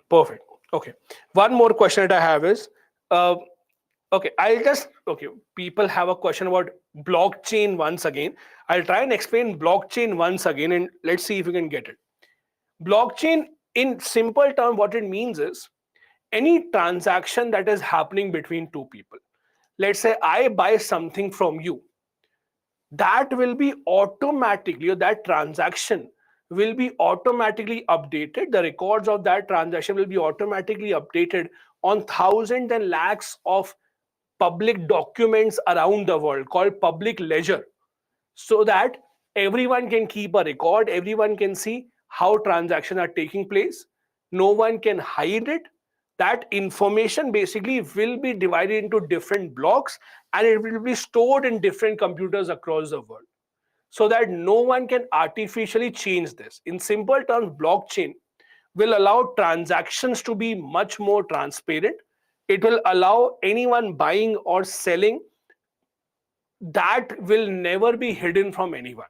Speaker 1: Perfect. Okay. One more question that I have is, okay, people have a question about blockchain once again. I'll try and explain blockchain once again and let's see if you can get it. Blockchain, in simple term, what it means is any transaction that is happening between two people. Let's say I buy something from you. That will be automatically, or that transaction will be automatically updated. The records of that transaction will be automatically updated on thousands and lakhs of public documents around the world called public ledger, so that everyone can keep a record, everyone can see how transactions are taking place. No one can hide it. That information basically will be divided into different blocks and it will be stored in different computers across the world, so that no one can artificially change this. In simple terms, blockchain will allow transactions to be much more transparent. It will allow anyone buying or selling, that will never be hidden from anyone.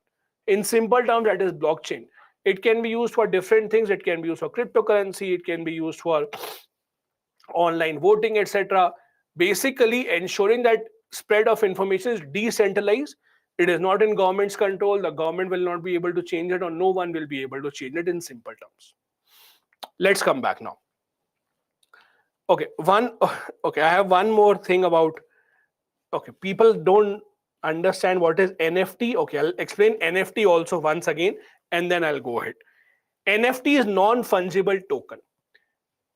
Speaker 1: In simple terms, that is blockchain. It can be used for different things. It can be used for cryptocurrency. It can be used for online voting, etc. Basically, ensuring that spread of information is decentralized. It is not in government's control. The government will not be able to change it, or no one will be able to change it, in simple terms. Let's come back now. Okay, okay, I have one more thing about, okay, people don't understand what is NFT. Okay, I'll explain NFT also once again, and then I'll go ahead. NFT is non-fungible token.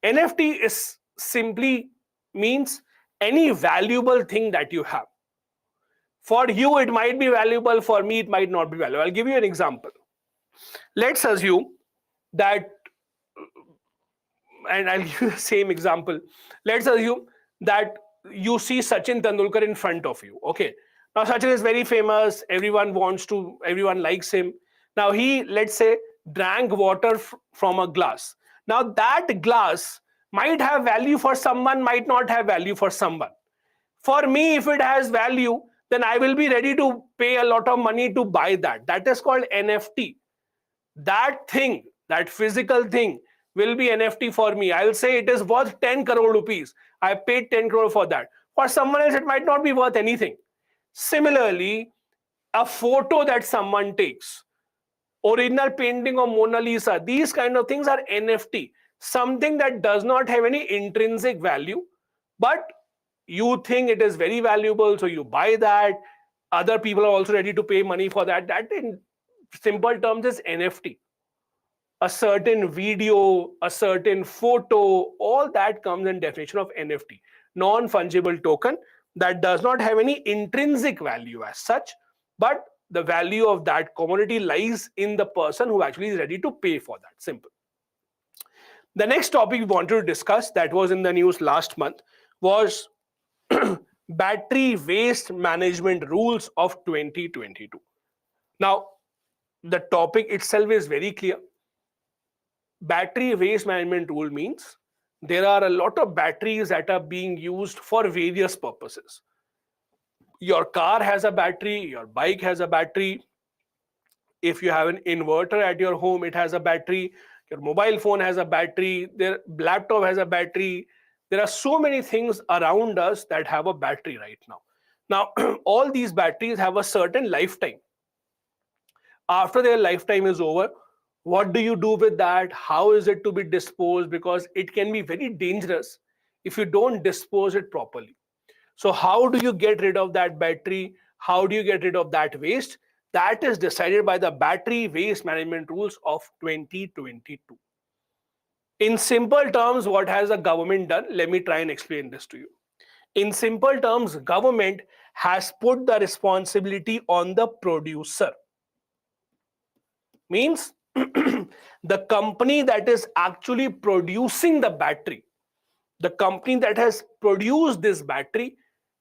Speaker 1: NFT is simply means any valuable thing that you have. For you, it might be valuable. For me, it might not be valuable. I'll give you an example. Let's assume that, and I'll give you the same example. Let's assume that you see Sachin Tendulkar in front of you. Okay. Now, Sachin is very famous. Everyone likes him. Now, he, let's say, drank water from a glass. Now, that glass might have value for someone, might not have value for someone. For me, if it has value, then I will be ready to pay a lot of money to buy that. That is called NFT. That thing, that physical thing, will be NFT for me. I'll say it is worth 10 crore rupees. I paid 10 crore for that. For someone else, it might not be worth anything. Similarly, a photo that someone takes, original painting of Mona Lisa, these kind of things are NFT. Something that does not have any intrinsic value, but you think it is very valuable, so you buy that. Other people are also ready to pay money for that. That, in simple terms, is NFT. A certain video, a certain photo, all that comes in definition of NFT, non-fungible token, that does not have any intrinsic value as such, but the value of that commodity lies in the person who actually is ready to pay for that. Simple. The next topic we wanted to discuss, that was in the news last month, was battery waste management rules of 2022. Now, the topic itself is very clear. Battery waste management rule means there are a lot of batteries that are being used for various purposes. Your car has a battery, your bike has a battery. If you have an inverter at your home, it has a battery. Your mobile phone has a battery. Their laptop has a battery. There are so many things around us that have a battery right now. Now, all these batteries have a certain lifetime. After their lifetime is over, what do you do with that? How is it to be disposed? Because it can be very dangerous if you don't dispose it properly. So how do you get rid of that battery? How do you get rid of that waste? That is decided by the battery waste management rules of 2022. In simple terms, what has the government done? Let me try and explain this to you. In simple terms, government has put the responsibility on the producer. Means the company that is actually producing the battery, the company that has produced this battery,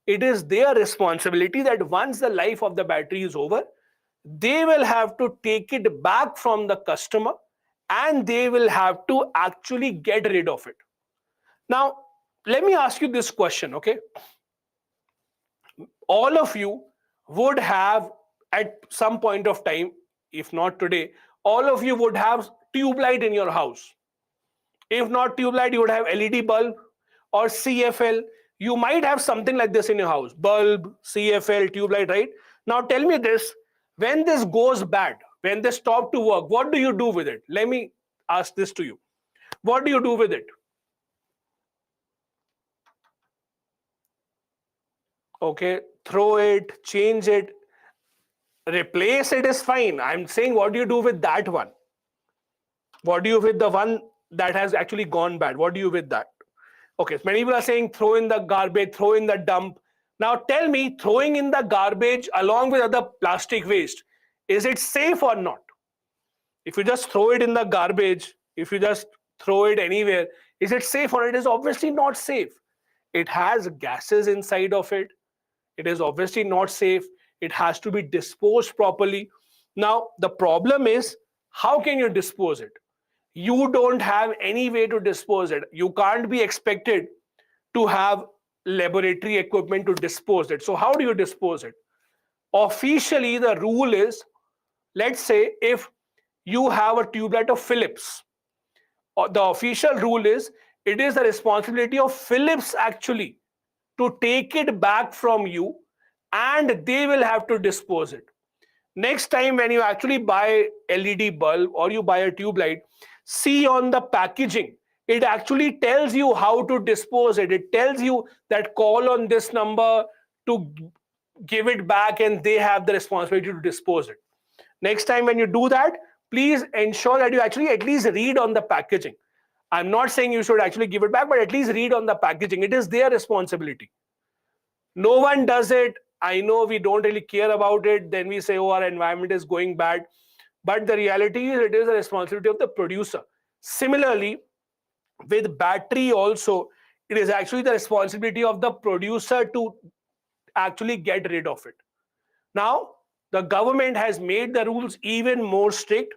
Speaker 1: it is their responsibility that once the life of the battery is over, they will have to take it back from the customer and they will have to actually get rid of it. Now, let me ask you this question, okay? All of you would have at some point of time, if not today, all of you would have tube light in your house. If not tube light, you would have LED bulb or CFL. You might have something like this in your house, bulb, CFL, tube light, right? Now tell me this, when this goes bad, when they stop to work, what do you do with it? Let me ask this to you. What do you do with it? Okay, throw it, change it, replace it is fine. I'm saying, what do you do with that one? What do you with the one that has actually gone bad? What do you with that? Okay, so many people are saying throw in the garbage, throw in the dump. Now tell me, throwing in the garbage along with other plastic waste, is it safe or not? If you just throw it in the garbage, if you just throw it anywhere, is it safe or it is obviously not safe? It has gases inside of it. It is obviously not safe. It has to be disposed properly. Now, the problem is, how can you dispose it? you don't have any way to dispose it. You can't be expected to have laboratory equipment to dispose it. So how do you dispose it? Officially, the rule is, let's say if you have a tube light of Philips, the official rule is it is the responsibility of Philips actually to take it back from you, and they will have to dispose it. Next time when you actually buy LED bulb or you buy a tube light, see on the packaging, it actually tells you how to dispose it. It tells you that call on this number to give it back, and they have the responsibility to dispose it. Next time when you do that, please ensure that you actually at least read on the packaging. I'm not saying you should actually give it back, but at least read on the packaging. It is their responsibility. No one does it. I know we don't really care about it. Then we say, oh, our environment is going bad. But the reality is it is the responsibility of the producer. Similarly, with battery also, it is actually the responsibility of the producer to actually get rid of it. Now, the government has made the rules even more strict,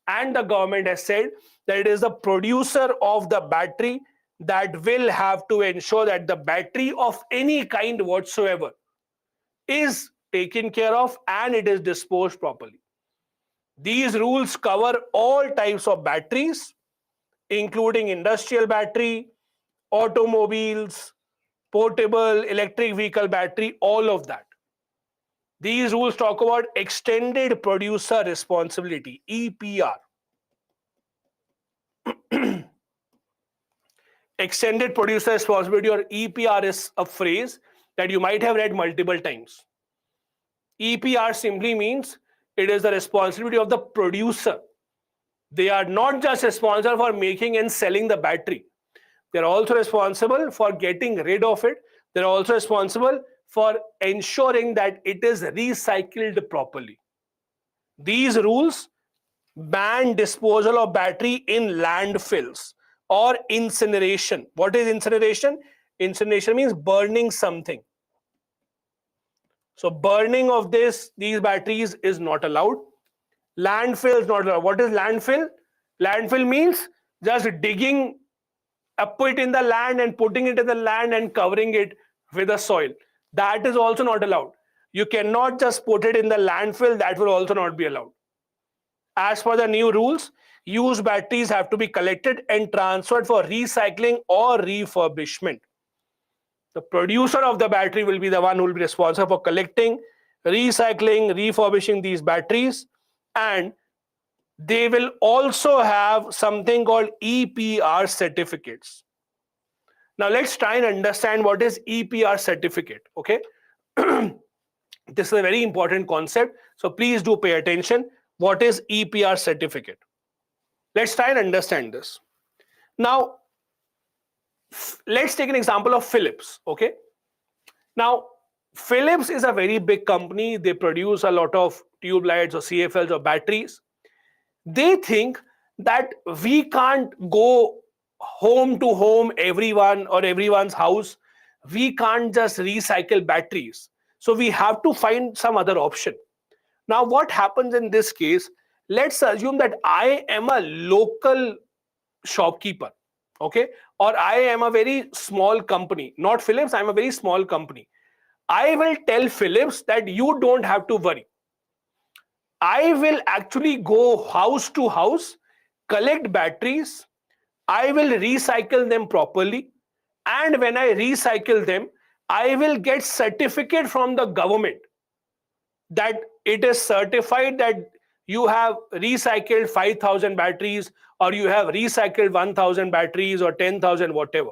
Speaker 1: and the government has said that it is the producer of the battery that will have to ensure that the battery of any kind whatsoever is taken care of and it is disposed properly. These rules cover all types of batteries, including industrial battery, automobiles, portable electric vehicle battery, all of that. These rules talk about extended producer responsibility, EPR. Extended producer responsibility, or EPR, is a phrase that you might have read multiple times. EPR simply means it is the responsibility of the producer. They are not just responsible for making and selling the battery. They're also responsible for getting rid of it. They're also responsible for ensuring that it is recycled properly. These rules ban disposal of battery in landfills or incineration. What is incineration? Incineration means burning something. So burning of these batteries is not allowed. Landfill is not allowed. What is landfill? Landfill means just digging a pit in the land and putting it in the land and covering it with the soil. That is also not allowed. You cannot just put it in the landfill. That will also not be allowed. As per the new rules, used batteries have to be collected and transferred for recycling or refurbishment. The producer of the battery will be the one who will be responsible for collecting, recycling, refurbishing these batteries, and they will also have something called EPR certificates. Now let's try and understand what is EPR certificate, okay? This is a very important concept, so please do pay attention. What is EPR certificate? Let's try and understand this. Now, let's take an example of Philips, okay? Now, Philips is a very big company. They produce a lot of tube lights or CFLs or batteries. They think that we can't go home to home, everyone or everyone's house. We can't just recycle batteries. So we have to find some other option. Now, what happens in this case? Let's assume that I am a local shopkeeper, okay? Or I am a very small company, not Philips, I'm a very small company. I will tell Philips that you don't have to worry. I will actually go house to house, collect batteries, I will recycle them properly, and when I recycle them, I will get certificate from the government that it is certified that you have recycled 5,000 batteries or you have recycled 1,000 batteries or 10,000, whatever.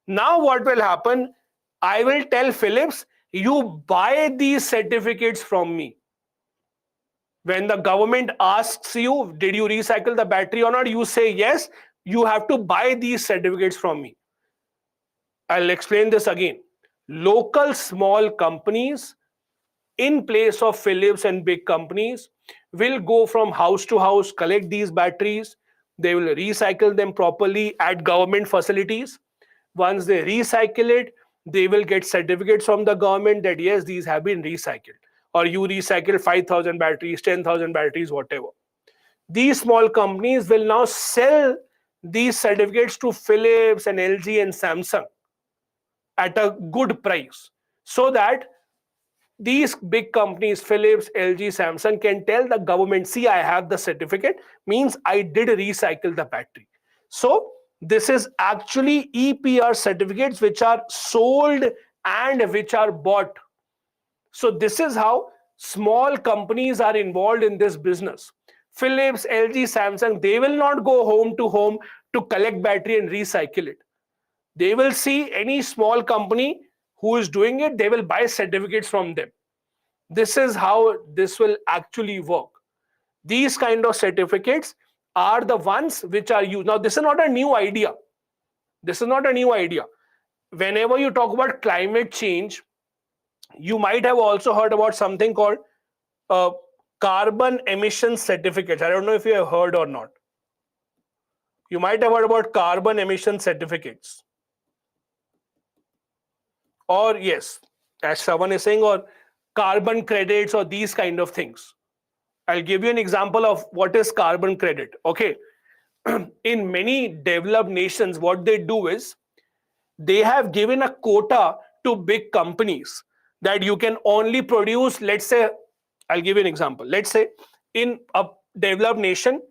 Speaker 1: Now what will happen? I will tell Philips, you buy these certificates from me. When the government asks you, did you recycle the battery or not? You say yes, you have to buy these certificates from me. I'll explain this again. Local small companies, in place of Philips and big companies, will go from house to house, collect these batteries. They will recycle them properly at government facilities. Once they recycle it, they will get certificates from the government that yes, these have been recycled. Or you recycle 5,000 batteries, 10,000 batteries, whatever. These small companies will now sell these certificates to Philips and LG and Samsung at a good price, so that these big companies, Philips, LG, Samsung, can tell the government, see, I have the certificate, means I did recycle the battery. So this is actually EPR certificates which are sold and which are bought. So this is how small companies are involved in this business. Philips, LG, Samsung, they will not go home to collect battery and recycle it. They will see any small company who is doing it, they will buy certificates from them. This is how this will actually work. These kind of certificates are the ones which are used. Now, this is not a new idea. This is not a new idea. Whenever you talk about climate change, you might have also heard about something called uh, carbon emission certificates. I don't know if you have heard or not. You might have heard about carbon emission certificates. Or yes, as Shravan is saying, or carbon credits or these kind of things. I'll give you an example of what is carbon credit. Okay. In many developed nations, what they do is they have given a quota to big companies that you can only produce, let's say, I'll give you an example. Let's say in a developed nation,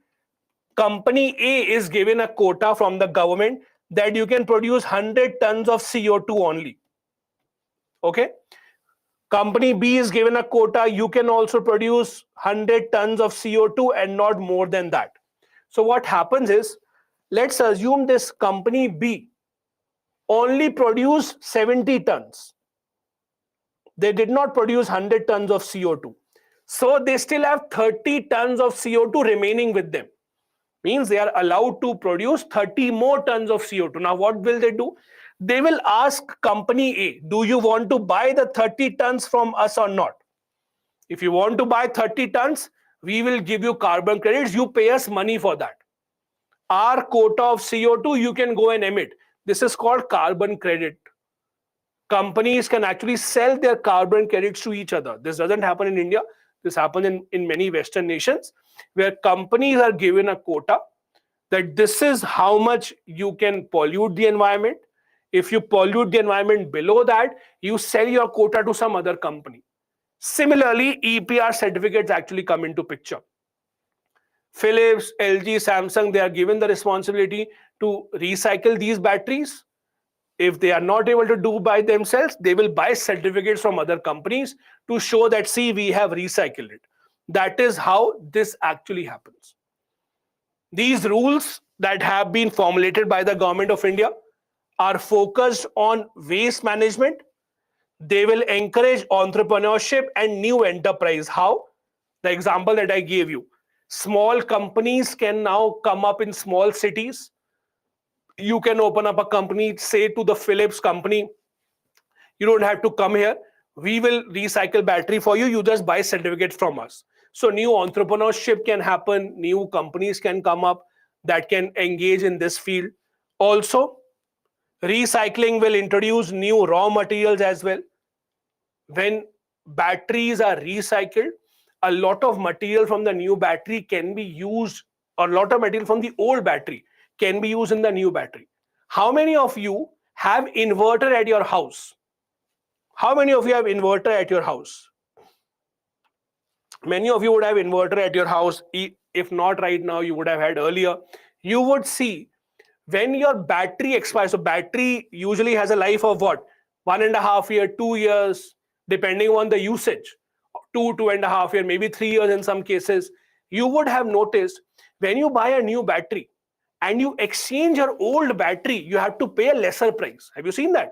Speaker 1: company A is given a quota from the government that you can produce 100 tons of CO2 only. Okay. Company B is given a quota, you can also produce 100 tons of CO2 and not more than that. So what happens is, let's assume this company B only produced 70 tons. They did not produce 100 tons of CO2. So they still have 30 tons of CO2 remaining with them. Means they are allowed to produce 30 more tons of CO2. Now what will they do? They will ask company A, do you want to buy the 30 tons from us or not? If you want to buy 30 tons, we will give you carbon credits. You pay us money for that. Our quota of CO2, you can go and emit. This is called carbon credit. Companies can actually sell their carbon credits to each other. This doesn't happen in India. This happens in many Western nations, where companies are given a quota that this is how much you can pollute the environment. If you pollute the environment below that, you sell your quota to some other company. Similarly, EPR certificates actually come into picture. Philips, LG, Samsung, they are given the responsibility to recycle these batteries. If they are not able to do by themselves, they will buy certificates from other companies to show that, see, we have recycled it. That is how this actually happens. These rules that have been formulated by the government of India are focused on waste management. They will encourage entrepreneurship and new enterprise. How? The example that I gave you. Small companies can now come up in small cities. You can open up a company, say to the Philips company, you don't have to come here. We will recycle battery for you. You just buy certificates from us. So new entrepreneurship can happen. New companies can come up that can engage in this field. Also, recycling will introduce new raw materials as well. When batteries are recycled, a lot of material from the new battery can be used, or a lot of material from the old battery can be used in the new battery. How many of you have inverter at your house? How many of you have inverter at your house? Many of you would have inverter at your house. If not right now, you would have had earlier. You would see when your battery expires. So battery usually has a life of what? 1.5 years, 2 years, depending on the usage. 2.5 years, maybe 3 years in some cases. You would have noticed when you buy a new battery and you exchange your old battery, you have to pay a lesser price. Have you seen that?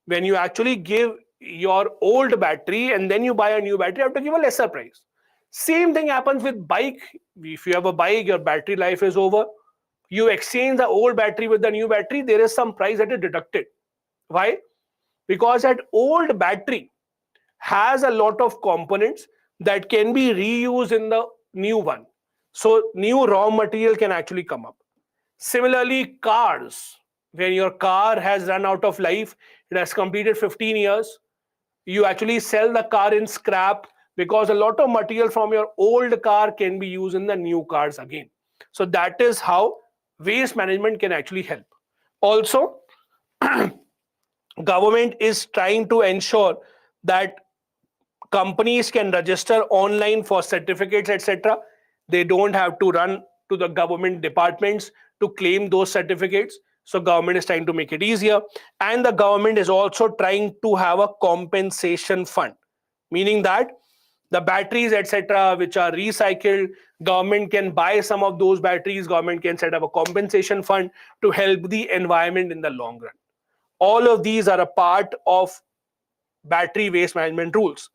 Speaker 1: When you actually give your old battery and then you buy a new battery, you have to give a lesser price. Same thing happens with bike. If you have a bike, your battery life is over. You exchange the old battery with the new battery, there is some price that is deducted. Why? Because that old battery has a lot of components that can be reused in the new one. So new raw material can actually come up. Similarly, cars. When your car has run out of life, it has completed 15 years, you actually sell the car in scrap. because a lot of material from your old car can be used in the new cars again. So that is how waste management can actually help. Also, government is trying to ensure that companies can register online for certificates, etc. They don't have to run to the government departments to claim those certificates. So government is trying to make it easier, and the government is also trying to have a compensation fund, meaning that the batteries, etc., which are recycled, government can buy some of those batteries. Government can set up a compensation fund to help the environment in the long run. All of these are a part of battery waste management rules.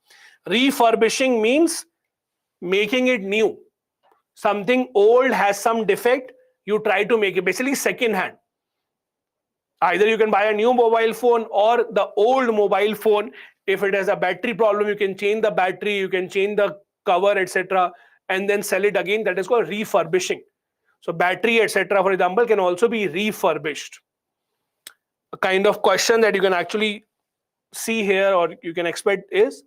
Speaker 1: Refurbishing means making it new. Something old has some defect, you try to make it basically second hand. Either you can buy a new mobile phone or the old mobile phone. If it has a battery problem, you can change the battery, you can change the cover, etc., and then sell it again. That is called refurbishing. So battery, etc., for example, can also be refurbished. A kind of question that you can actually see here or you can expect is,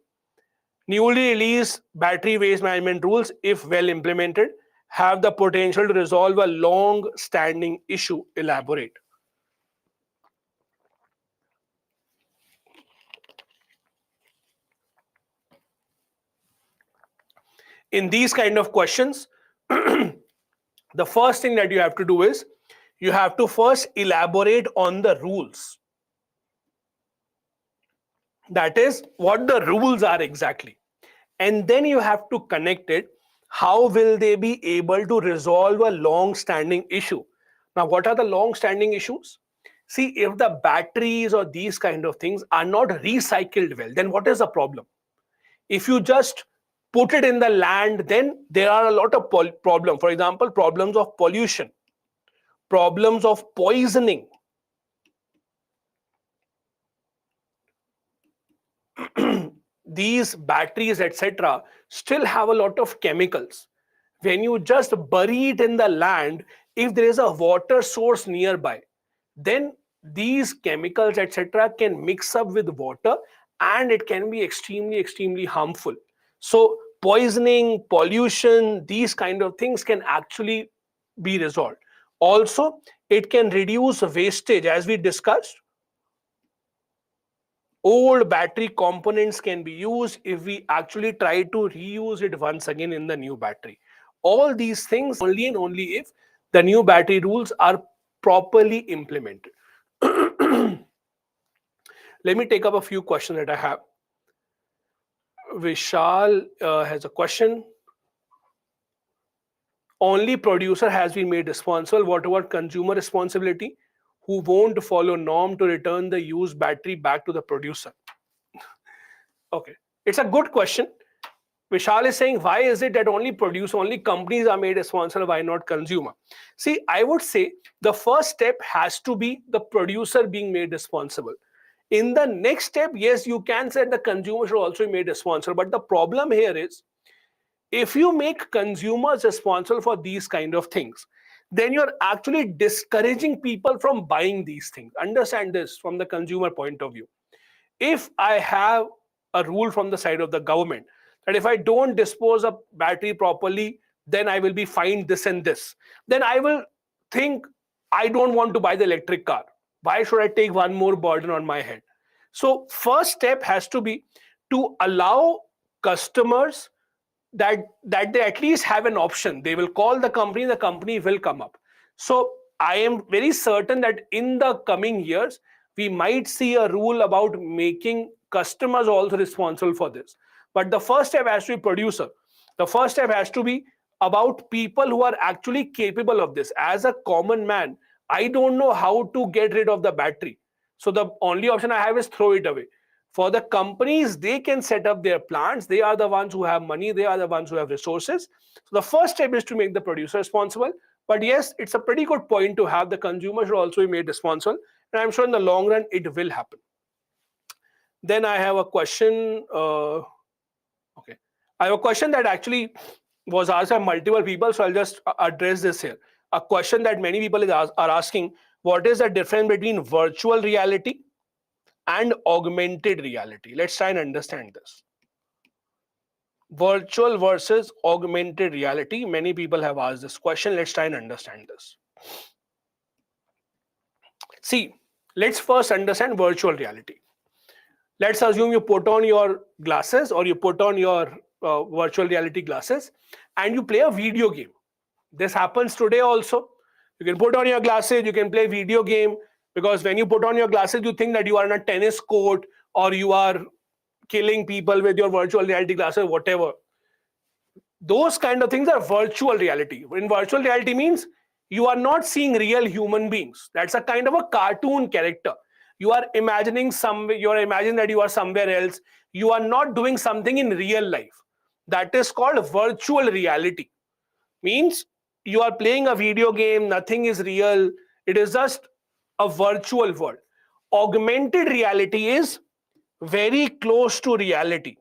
Speaker 1: newly released battery waste management rules, if well implemented, have the potential to resolve a long-standing issue. Elaborate. In these kind of questions, the first thing that you have to do is you have to first elaborate on the rules. That is what the rules are exactly. And then you have to connect it. How will they be able to resolve a long-standing issue? Now, what are the long-standing issues? See, if the batteries or these kind of things are not recycled well, then what is the problem? If you just put it in the land, then there are a lot of problems. For example, problems of pollution, problems of poisoning. These batteries, etc., still have a lot of chemicals. When you just bury it in the land, if there is a water source nearby, then these chemicals, etc., can mix up with water and it can be extremely harmful. So poisoning, pollution, these kind of things can actually be resolved. Also, it can reduce wastage. As we discussed, old battery components can be used if we actually try to reuse it once again in the new battery. All these things only and only if the new battery rules are properly implemented. Let me take up a few questions that I have. Vishal has a question. Only producer has been made responsible. What about consumer responsibility, who won't follow norm to return the used battery back to the producer? Okay, it's a good question. Vishal is saying, why is it that only companies are made responsible, why not consumer? See, I would say the first step has to be the producer being made responsible. In the next step, yes, you can say the consumer should also be made responsible. But the problem here is, if you make consumers responsible for these kind of things, then you're actually discouraging people from buying these things. Understand this from the consumer point of view. If I have a rule from the side of the government that if I don't dispose of battery properly, then I will be fined this and this, then I will think, I don't want to buy the electric car. Why should I take one more burden on my head? So first step has to be to allow customers that they at least have an option. They will call the company will come up. So I am very certain that in the coming years, we might see a rule about making customers also responsible for this. But the first step has to be producer. The first step has to be about people who are actually capable of this. As a common man, I don't know how to get rid of the battery. So the only option I have is throw it away. For the companies, they can set up their plants. They are the ones who have money. They are the ones who have resources. So the first step is to make the producer responsible. But yes, it's a pretty good point to have the consumer should also be made responsible. And I'm sure in the long run, it will happen. Then I have a question. Okay. I have a question that actually was asked by multiple people. So I'll just address this here. A question that many people are asking: what is the difference between virtual reality and augmented reality? Let's try and understand this. Virtual versus augmented reality. Many people have asked this question. Let's try and understand this. See, let's first understand virtual reality. Let's assume you put on your glasses or you put on your virtual reality glasses and you play a video game. This happens today also. You can put on your glasses, you can play video game, because when you put on your glasses, you think that you are on a tennis court or you are killing people with your virtual reality glasses, whatever. Those kind of things are virtual reality. In virtual reality means you are not seeing real human beings. That's a kind of a cartoon character. You are imagining you are imagining that you are somewhere else. You are not doing something in real life. That is called virtual reality. Means you are playing a video game, nothing is real. It is just a virtual world. Augmented reality is very close to reality.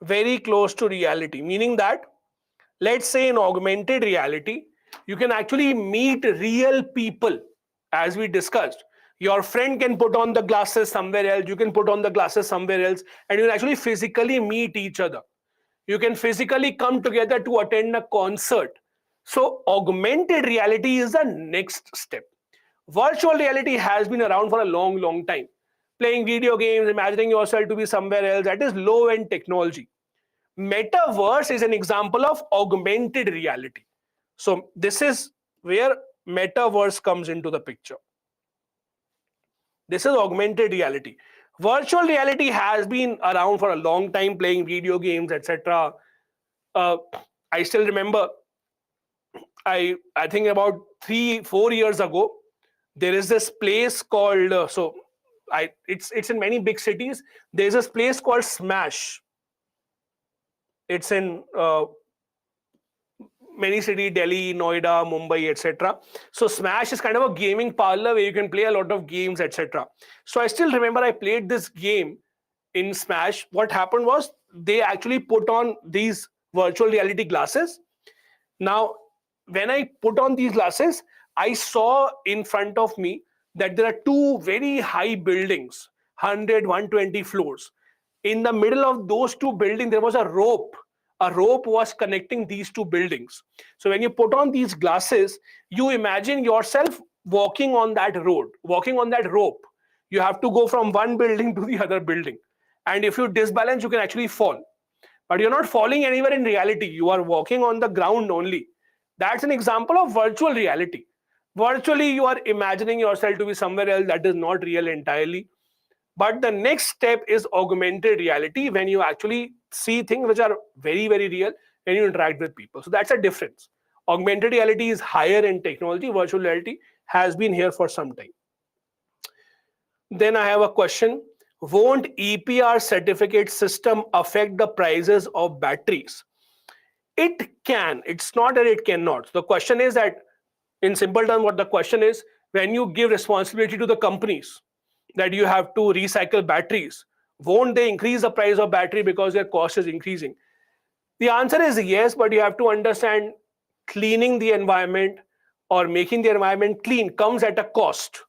Speaker 1: Very close to reality, meaning that, let's say in augmented reality, you can actually meet real people. As we discussed, your friend can put on the glasses somewhere else, you can put on the glasses somewhere else, and you can actually physically meet each other. You can physically come together to attend a concert. So augmented reality is the next step. Virtual reality has been around for a long time. Playing video games, imagining yourself to be somewhere else, that is low end technology. Metaverse is an example of augmented reality. So this is where metaverse comes into the picture. This is augmented reality. Virtual reality has been around for a long time, playing video games, etc. I still remember, I think about 3-4 years ago, there is this place called it's in many big cities. There's this place called Smash. It's in many cities, Delhi, Noida, Mumbai, etc. So Smash is kind of a gaming parlor where you can play a lot of games, etc. So I still remember I played this game in Smash. What happened was they actually put on these virtual reality glasses. Now, when I put on these glasses, I saw in front of me that there are two very high buildings, 100, 120 floors. In the middle of those two buildings, there was a rope. A rope was connecting these two buildings. So when you put on these glasses, you imagine yourself walking on that road, walking on that rope. You have to go from one building to the other building. And if you disbalance, you can actually fall. But you're not falling anywhere in reality. You are walking on the ground only. That's an example of virtual reality. Virtually, you are imagining yourself to be somewhere else that is not real entirely. But the next step is augmented reality, when you actually see things which are very real when you interact with people. So that's a difference. Augmented reality is higher in technology. Virtual reality has been here for some time. Then I have a question. Won't EPR certificate system affect the prices of batteries? It can. It's not that it cannot. The question is that, in simple terms, what the question is, when you give responsibility to the companies that you have to recycle batteries, won't they increase the price of battery because their cost is increasing? The answer is yes, but you have to understand, cleaning the environment or making the environment clean comes at a cost.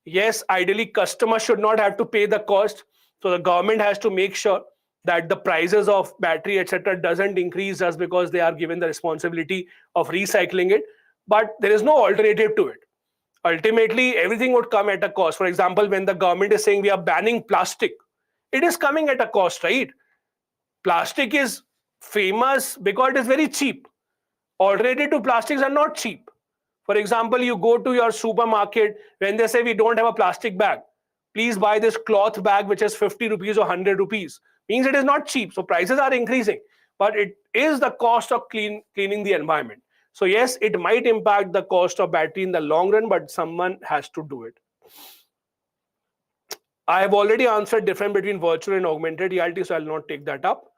Speaker 1: Yes, ideally customers should not have to pay the cost. So the government has to make sure that the prices of battery, etc., doesn't increase just because they are given the responsibility of recycling it. But there is no alternative to it. Ultimately, everything would come at a cost. For example, when the government is saying we are banning plastic, it is coming at a cost, right? Plastic is famous because it is very cheap. Alternative to plastics are not cheap. For example, you go to your supermarket, when they say we don't have a plastic bag, please buy this cloth bag which is 50 rupees or 100 rupees. Means it is not cheap. So prices are increasing, but it is the cost of cleaning the environment. So yes, it might impact the cost of battery in the long run, but someone has to do it. I have already answered difference between virtual and augmented reality, so I'll not take that up.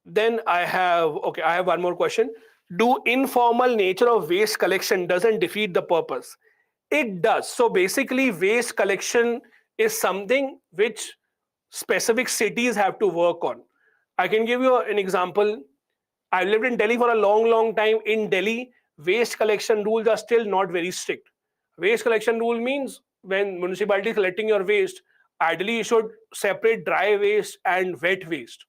Speaker 1: Then I have one more question. Do informal nature of waste collection doesn't defeat the purpose? It does. So basically, waste collection is something which specific cities have to work on. I can give you an example. I lived in Delhi for a long time. In Delhi, waste collection rules are still not very strict. Waste collection rule means when municipality is collecting your waste, Ideally, you should separate dry waste and wet waste.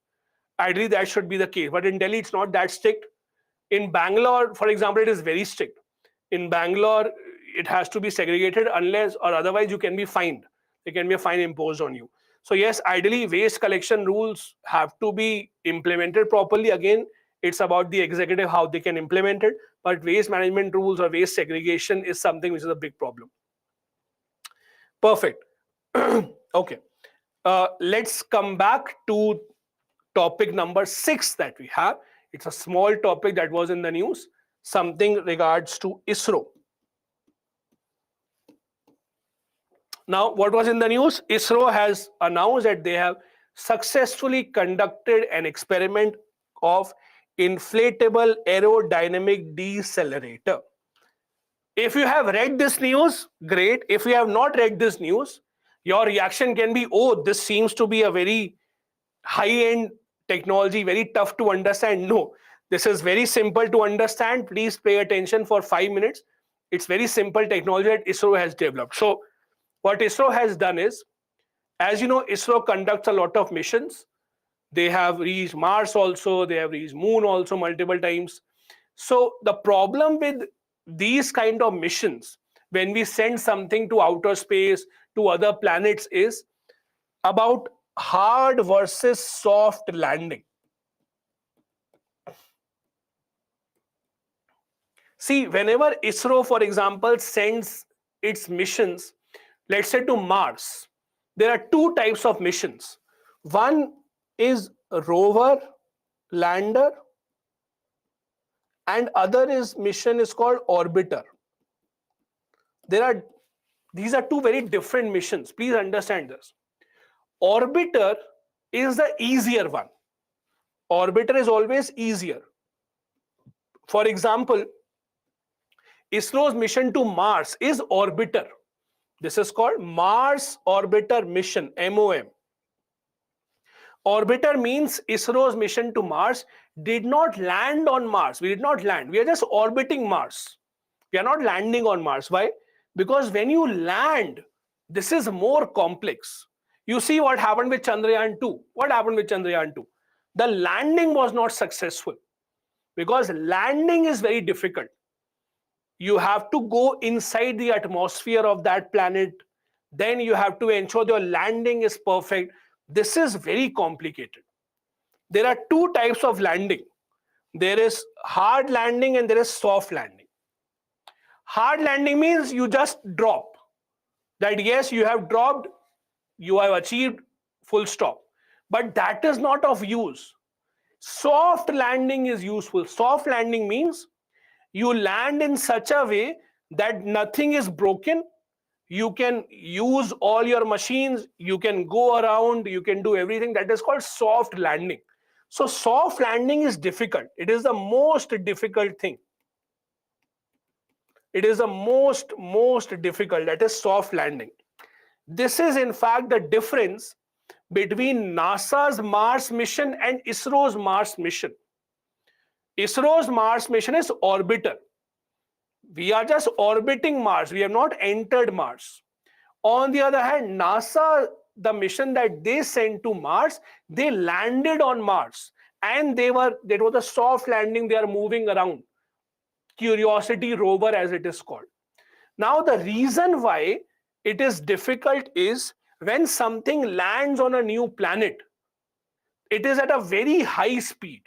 Speaker 1: Ideally, that should be the case. But in Delhi, it's not that strict. In Bangalore, for example, it is very strict. In Bangalore, it has to be segregated unless or otherwise you can be fined. There can be a fine imposed on you. So yes, ideally, waste collection rules have to be implemented properly. Again, it's about the executive how they can implement it. But waste management rules or waste segregation is something which is a big problem. Perfect. Okay. Let's come back to topic number 6 that we have. It's a small topic that was in the news, something regards to ISRO. Now, what was in the news? ISRO has announced that they have successfully conducted an experiment of inflatable aerodynamic decelerator. If you have read this news, great. If you have not read this news, your reaction can be, oh, this seems to be a very high-end technology, very tough to understand. No, this is very simple to understand. Please pay attention for 5 minutes. It's very simple technology that ISRO has developed. So what ISRO has done is, as you know, ISRO conducts a lot of missions. They have reached Mars also, they have reached Moon also multiple times. So the problem with these kind of missions, when we send something to outer space, to other planets, is about hard versus soft landing. See, whenever ISRO, for example, sends its missions, let's say to Mars, there are 2 types of missions. One is rover, lander, and other mission is called orbiter. These are 2 very different missions. Please understand this. Orbiter is the easier one. Orbiter is always easier. For example, ISRO's mission to Mars is orbiter. This is called Mars Orbiter Mission, MOM. Orbiter means ISRO's mission to Mars did not land on Mars. We did not land. We are just orbiting Mars. We are not landing on Mars. Why? Because when you land, this is more complex. You see what happened with Chandrayaan 2. What happened with Chandrayaan 2? The landing was not successful because landing is very difficult. You have to go inside the atmosphere of that planet. Then you have to ensure your landing is perfect. This is very complicated. There are 2 types of landing. There is hard landing and there is soft landing. Hard landing means you just drop. That yes, you have dropped, you have achieved, full stop. But that is not of use. Soft landing is useful. Soft landing means you land in such a way that nothing is broken. You can use all your machines, you can go around, you can do everything. That is called soft landing. So soft landing is difficult. It is the most difficult thing. It is the most difficult. That is soft landing. This is in fact the difference between NASA's Mars mission and ISRO's Mars mission. ISRO's Mars mission is orbiter. We are just orbiting Mars. We have not entered Mars. On the other hand, NASA, the mission that they sent to Mars, they landed on Mars. And that was a soft landing. They are moving around. Curiosity rover, as it is called. Now, the reason why it is difficult is when something lands on a new planet, it is at a very high speed.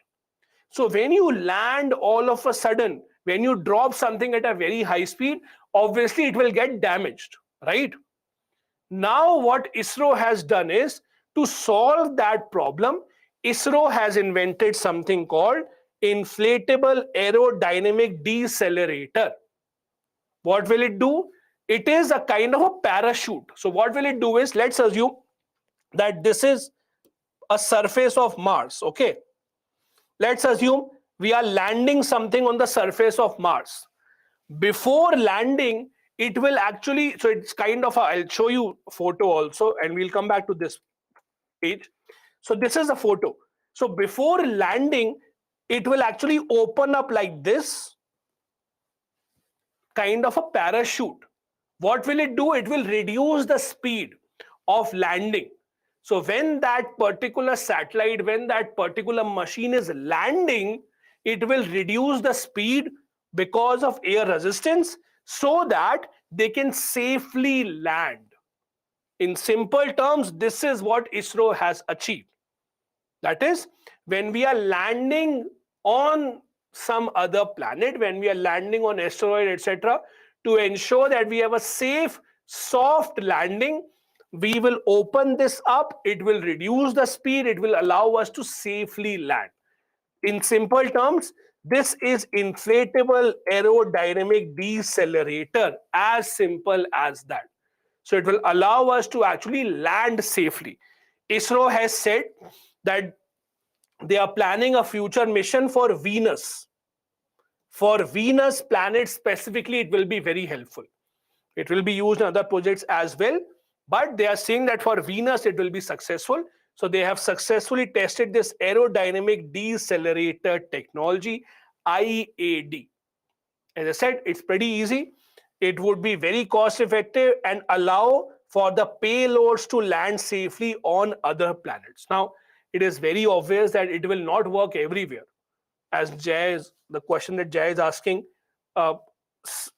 Speaker 1: So when you land all of a sudden, when you drop something at a very high speed, obviously it will get damaged, right? Now what ISRO has done is, to solve that problem, ISRO has invented something called inflatable aerodynamic decelerator. What will it do? It is a kind of a parachute. So what will it do is, let's assume that this is a surface of Mars, okay? Let's assume we are landing something on the surface of Mars. Before landing, it will actually, so it's kind of I'll show you a photo also, and we'll come back to this page. So this is a photo. So before landing, it will actually open up like this, kind of a parachute. What will it do? It will reduce the speed. of landing. So when that particular satellite, when that particular machine is landing, it will reduce the speed because of air resistance so that they can safely land. In simple terms, this is what ISRO has achieved. That is, when we are landing on some other planet, when we are landing on asteroid, etc., to ensure that we have a safe, soft landing, we will open this up. It will reduce the speed. It will allow us to safely land. In simple terms, this is inflatable aerodynamic decelerator, as simple as that. So it will allow us to actually land safely. ISRO has said that they are planning a future mission for Venus. For Venus planet specifically, it will be very helpful. It will be used in other projects as well, but they are saying that for Venus it will be successful. So they have successfully tested this aerodynamic decelerator technology, IAD. As I said, it's pretty easy. It would be very cost effective and allow for the payloads to land safely on other planets. Now, it is very obvious that it will not work everywhere. As the question that Jay is asking, uh,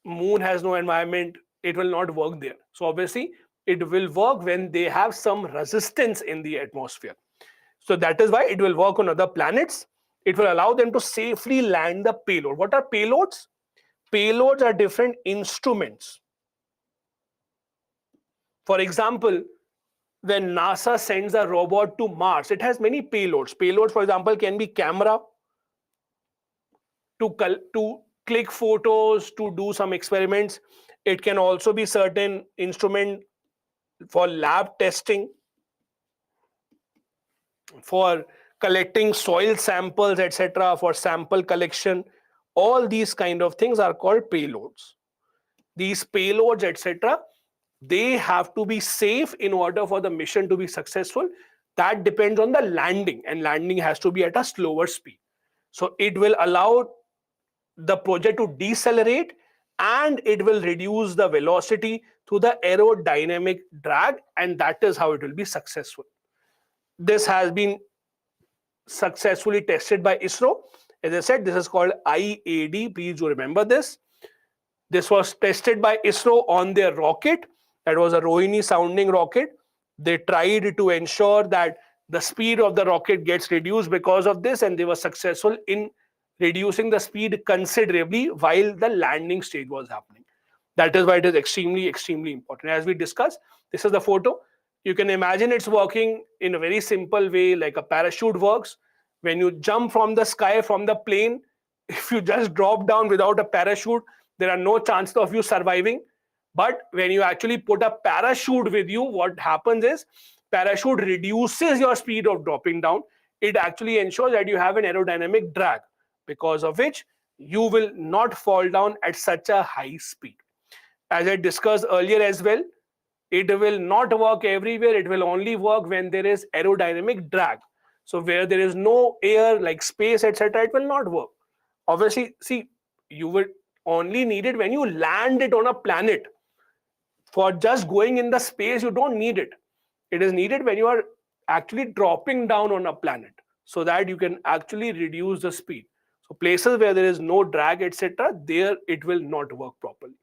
Speaker 1: moon has no environment, it will not work there. So obviously, it will work when they have some resistance in the atmosphere. So that is why it will work on other planets. It will allow them to safely land the payload. What are payloads? Payloads are different instruments. For example, when NASA sends a robot to Mars, it has many payloads. Payloads, for example, can be camera to click photos, to do some experiments. It can also be certain instrument for lab testing, for collecting soil samples, etc., for sample collection. All these kind of things are called payloads. These payloads, etc., they have to be safe in order for the mission to be successful. That depends on the landing, and landing has to be at a slower speed. So it will allow the project to decelerate, and it will reduce the velocity through the aerodynamic drag, and that is how it will be successful. This has been successfully tested by ISRO. As I said, this is called IAD. Please do remember this. This was tested by ISRO on their rocket. That was a Rohini sounding rocket. They tried to ensure that the speed of the rocket gets reduced because of this, and they were successful in reducing the speed considerably while the landing stage was happening. That is why it is extremely, extremely important. As we discussed, this is the photo. You can imagine it's working in a very simple way, like a parachute works. When you jump from the sky, from the plane, if you just drop down without a parachute, there are no chances of you surviving. But when you actually put a parachute with you, what happens is parachute reduces your speed of dropping down. It actually ensures that you have an aerodynamic drag, because of which you will not fall down at such a high speed. As I discussed earlier as well, it will not work everywhere. It will only work when there is aerodynamic drag. So where there is no air, like space, etc., it will not work. Obviously, see, you will only need it when you land it on a planet. For just going in the space, you don't need it. It is needed when you are actually dropping down on a planet, so that you can actually reduce the speed. So places where there is no drag, etc., there it will not work properly.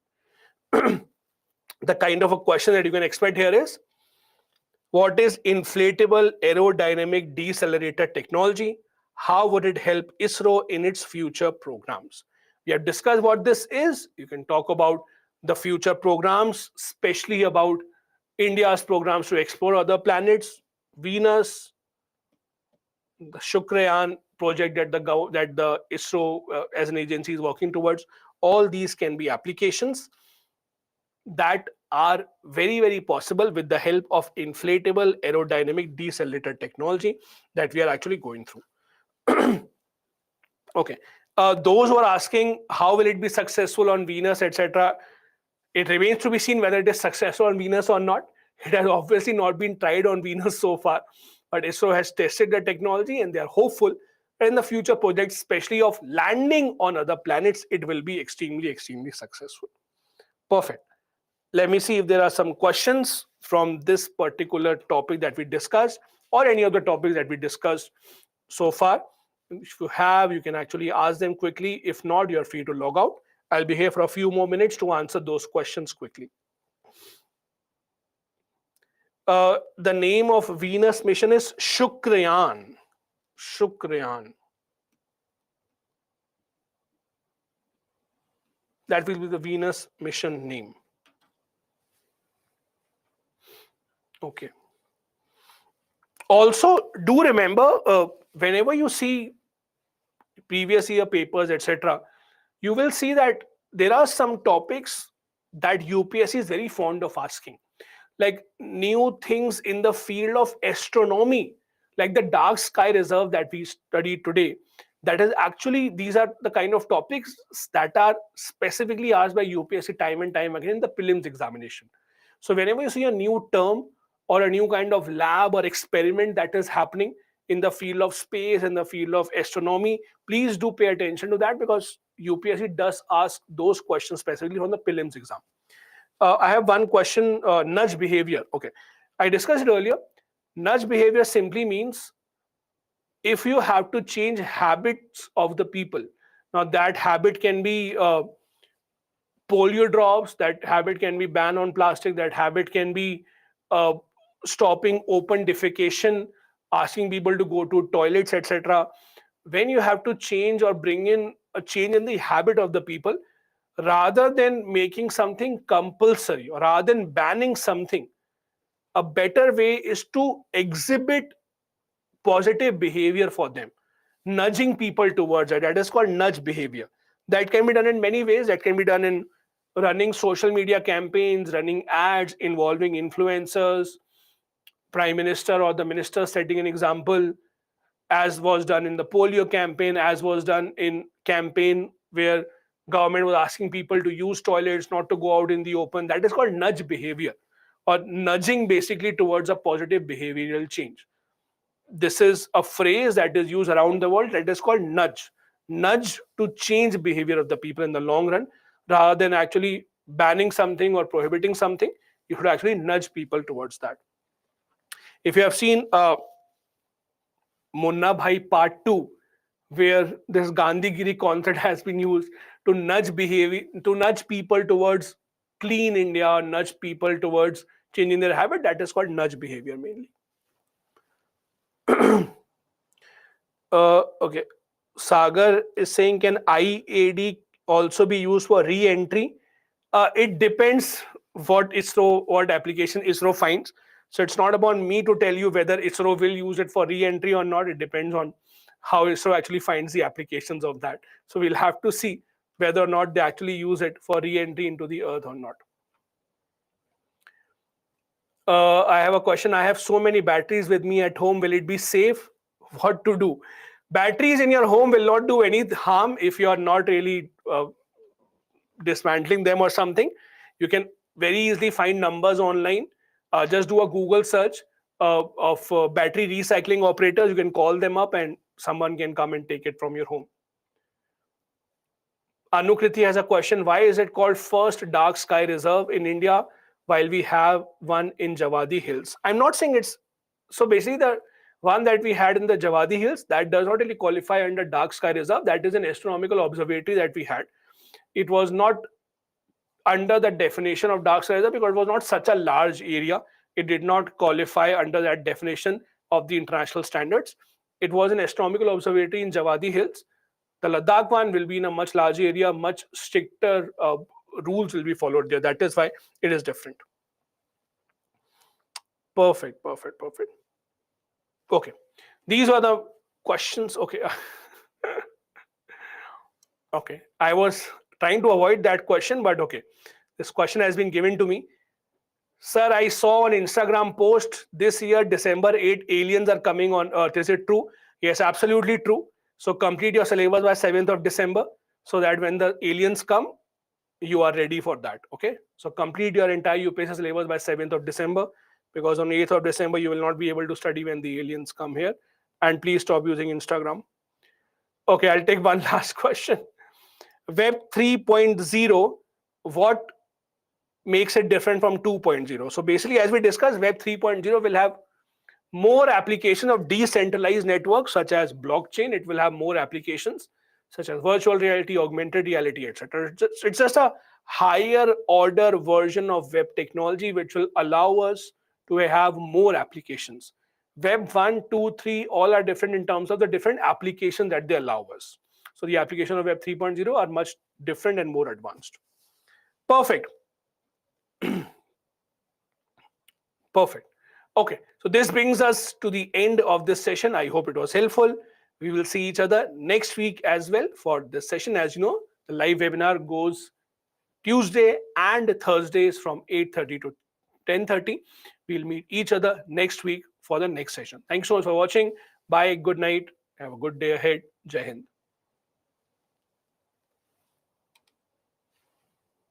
Speaker 1: The kind of a question that you can expect here is, what is inflatable aerodynamic decelerator technology? How would it help ISRO in its future programs? We have discussed what this is. You can talk about the future programs, especially about India's programs to explore other planets, Venus, the Shukrayaan project that the ISRO as an agency is working towards. All these can be applications that are very, very possible with the help of inflatable aerodynamic decelerator technology that we are actually going through. Okay. Those who are asking how will it be successful on Venus, etc., it remains to be seen whether it is successful on Venus or not. It has obviously not been tried on Venus so far, but ISRO has tested the technology, and they are hopeful that in the future projects, especially of landing on other planets, it will be extremely, extremely successful. Perfect. Let me see if there are some questions from this particular topic that we discussed, or any other topics that we discussed so far. If you have, you can actually ask them quickly. If not, you're free to log out. I'll be here for a few more minutes to answer those questions quickly. The name of Venus mission is Shukrayaan. Shukrayaan. That will be the Venus mission name. Okay. Also, do remember, whenever you see previous year papers, etc., you will see that there are some topics that UPSC is very fond of asking, like new things in the field of astronomy, like the dark sky reserve that we studied today. That is actually, these are the kind of topics that are specifically asked by UPSC time and time again in the prelims examination. So whenever you see a new term or a new kind of lab or experiment that is happening in the field of space and the field of astronomy, please do pay attention to that, because UPSC does ask those questions specifically from the prelims exam. I have one question, nudge behavior. Okay, I discussed it earlier. Nudge behavior simply means if you have to change habits of the people. Now that habit can be polio drops, that habit can be ban on plastic, that habit can be uh, stopping open defecation, asking people to go to toilets, etc. When you have to change or bring in a change in the habit of the people, rather than making something compulsory or rather than banning something, a better way is to exhibit positive behavior for them, nudging people towards it. That is called nudge behavior. That can be done in many ways. That can be done in running social media campaigns, running ads involving influencers, prime minister or the minister setting an example, as was done in the polio campaign, as was done in campaign where government was asking people to use toilets, not to go out in the open. That is called nudge behavior, or nudging basically towards a positive behavioral change. This is a phrase that is used around the world that is called nudge. Nudge to change behavior of the people in the long run, rather than actually banning something or prohibiting something. You should actually nudge people towards that. If you have seen Munna Bhai Part 2, where this Gandhigiri concept has been used to nudge behavior, to nudge people towards clean India, nudge people towards changing their habit, that is called nudge behavior mainly. Okay. Sagar is saying, can IAD also be used for re-entry? It depends what application ISRO finds. So it's not about me to tell you whether ISRO will use it for re-entry or not. It depends on how ISRO actually finds the applications of that. So we'll have to see whether or not they actually use it for re-entry into the Earth or not. I have a question. I have so many batteries with me at home. Will it be safe? What to do? Batteries in your home will not do any harm if you are not really dismantling them or something. You can very easily find numbers online. Just do a Google search of battery recycling operators. You can call them up and someone can come and take it from your home. Anukriti has a question. Why is it called First Dark Sky Reserve in India while we have one in Javadi Hills? I'm not saying it's... So basically the one that we had in the Javadi Hills, that does not really qualify under Dark Sky Reserve. That is an astronomical observatory that we had. It was not under the definition of Dark Sky Reserve because it was not such a large area. It did not qualify under that definition of the international standards. It was an astronomical observatory in Javadi Hills. The Ladakh one will be in a much larger area, much stricter rules will be followed there. That is why it is different. Perfect. Okay. These are the questions. Okay. Okay. I was trying to avoid that question, but okay. This question has been given to me. Sir, I saw on Instagram post this year, December 8, aliens are coming on Earth. Is it true? Yes, absolutely true. So complete your syllabus by 7th of December so that when the aliens come, you are ready for that. Okay. So complete your entire UPSC syllabus by 7th of December, because on 8th of December, you will not be able to study when the aliens come here. And please stop using Instagram. Okay, I'll take one last question. Web 3.0, what makes it different from 2.0? So basically, as we discussed, Web 3.0 will have more application of decentralized networks such as blockchain. It will have more applications such as virtual reality, augmented reality, etc. It's just a higher order version of web technology which will allow us to have more applications. Web 1, 2, 3 all are different in terms of the different applications that they allow us. So the application of Web 3.0 are much different and more advanced. Perfect. Perfect. Okay, so this brings us to the end of this session. I hope it was helpful. We will see each other next week as well for this session. As you know, the live webinar goes Tuesday and Thursdays from 8:30 to 10:30. We'll meet each other next week for the next session. Thanks so much for watching. Bye. Good night. Have a good day ahead. Jai Hind.